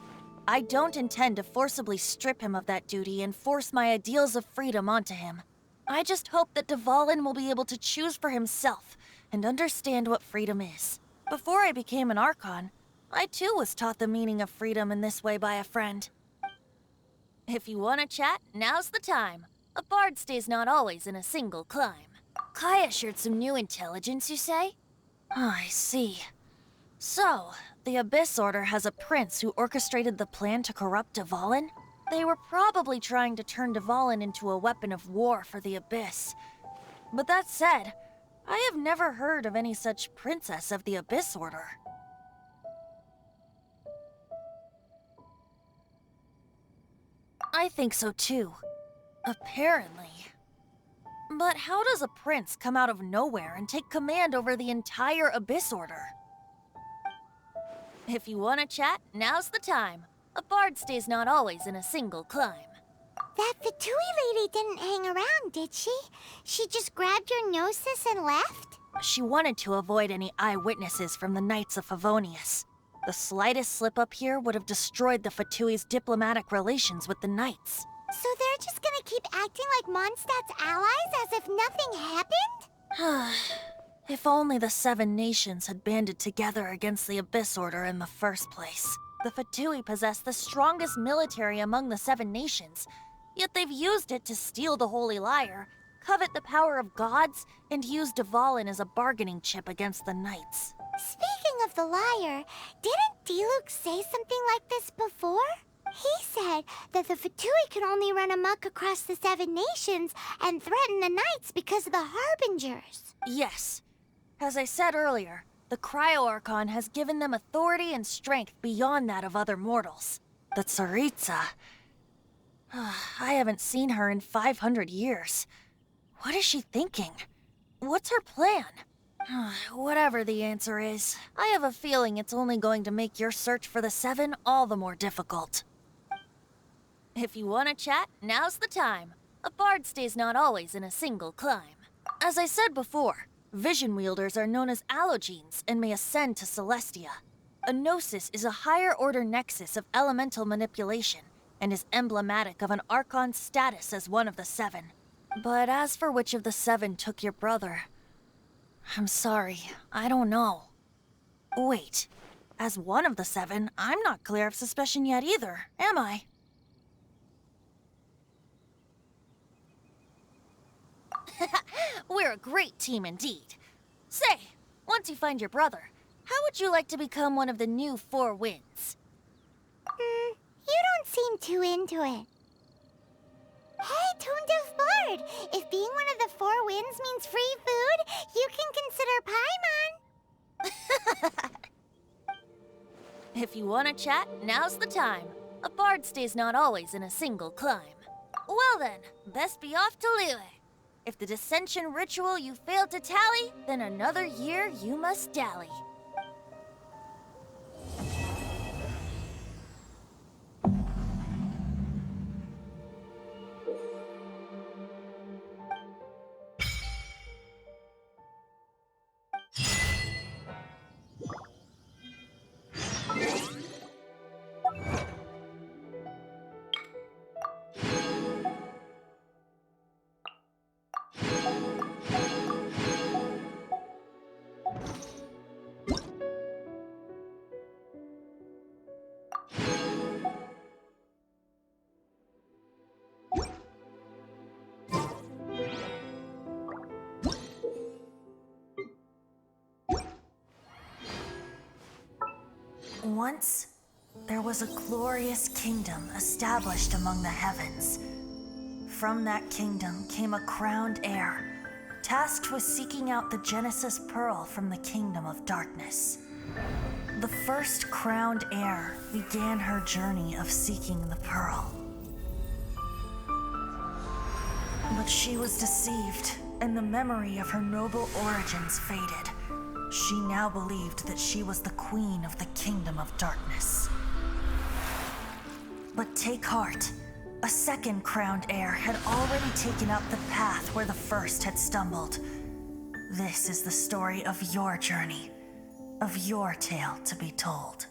I don't intend to forcibly strip him of that duty and force my ideals of freedom onto him. I just hope that Dvalin will be able to choose for himself and understand what freedom is. Before I became an Archon, I too was taught the meaning of freedom in this way by a friend. If you want to chat, now's the time. A bard stays not always in a single climb. Kaya shared some new intelligence, you say? Oh, I see. So, the Abyss Order has a prince who orchestrated the plan to corrupt Dvalin? They were probably trying to turn Dvalin into a weapon of war for the Abyss. But that said, I have never heard of any such princess of the Abyss Order. I think so too. Apparently. But how does a prince come out of nowhere and take command over the entire Abyss Order? If you want to chat, now's the time. A bard stays not always in a single climb. That Fatui lady didn't hang around, did she? She just grabbed your gnosis and left? She wanted to avoid any eyewitnesses from the Knights of Favonius. The slightest slip-up here would have destroyed the Fatui's diplomatic relations with the Knights. So they're just gonna keep acting like Mondstadt's allies as if nothing happened? If only the Seven Nations had banded together against the Abyss Order in the first place. The Fatui possess the strongest military among the Seven Nations, yet they've used it to steal the Holy Lyre, covet the power of gods, and use Dvalin as a bargaining chip against the Knights. Speaking of the lyre, didn't Diluc say something like this before? He said that the Fatui could only run amok across the Seven Nations and threaten the Knights because of the Harbingers. Yes. As I said earlier, the Cryo-Archon has given them authority and strength beyond that of other mortals. The Tsaritsa... I haven't seen her in 500 years. What is she thinking? What's her plan? Whatever the answer is, I have a feeling it's only going to make your search for the Seven all the more difficult. If you want to chat, now's the time. A bard stays not always in a single climb. As I said before, vision wielders are known as allogenes and may ascend to Celestia. A gnosis is a higher-order nexus of elemental manipulation and is emblematic of an Archon's status as one of the Seven. But as for which of the Seven took your brother, I'm sorry, I don't know. Wait, as one of the Seven, I'm not clear of suspicion yet either, am I? We're a great team indeed. Say, once you find your brother, how would you like to become one of the new Four Winds? You don't seem too into it. Hey, Tone Deaf Bard! If being one of the Four Winds means free food, you can consider Paimon. If you want to chat, now's the time. A bard stays not always in a single climb. Well then, best be off to Liyue. If the dissension ritual you failed to tally, then another year you must dally. Once, there was a glorious kingdom established among the heavens. From that kingdom came a crowned heir, tasked with seeking out the Genesis Pearl from the kingdom of darkness. The first crowned heir began her journey of seeking the pearl. But she was deceived, and the memory of her noble origins faded. She now believed that she was the queen of the kingdom of darkness. But take heart. A second crowned heir had already taken up the path where the first had stumbled. This is the story of your journey, of your tale to be told.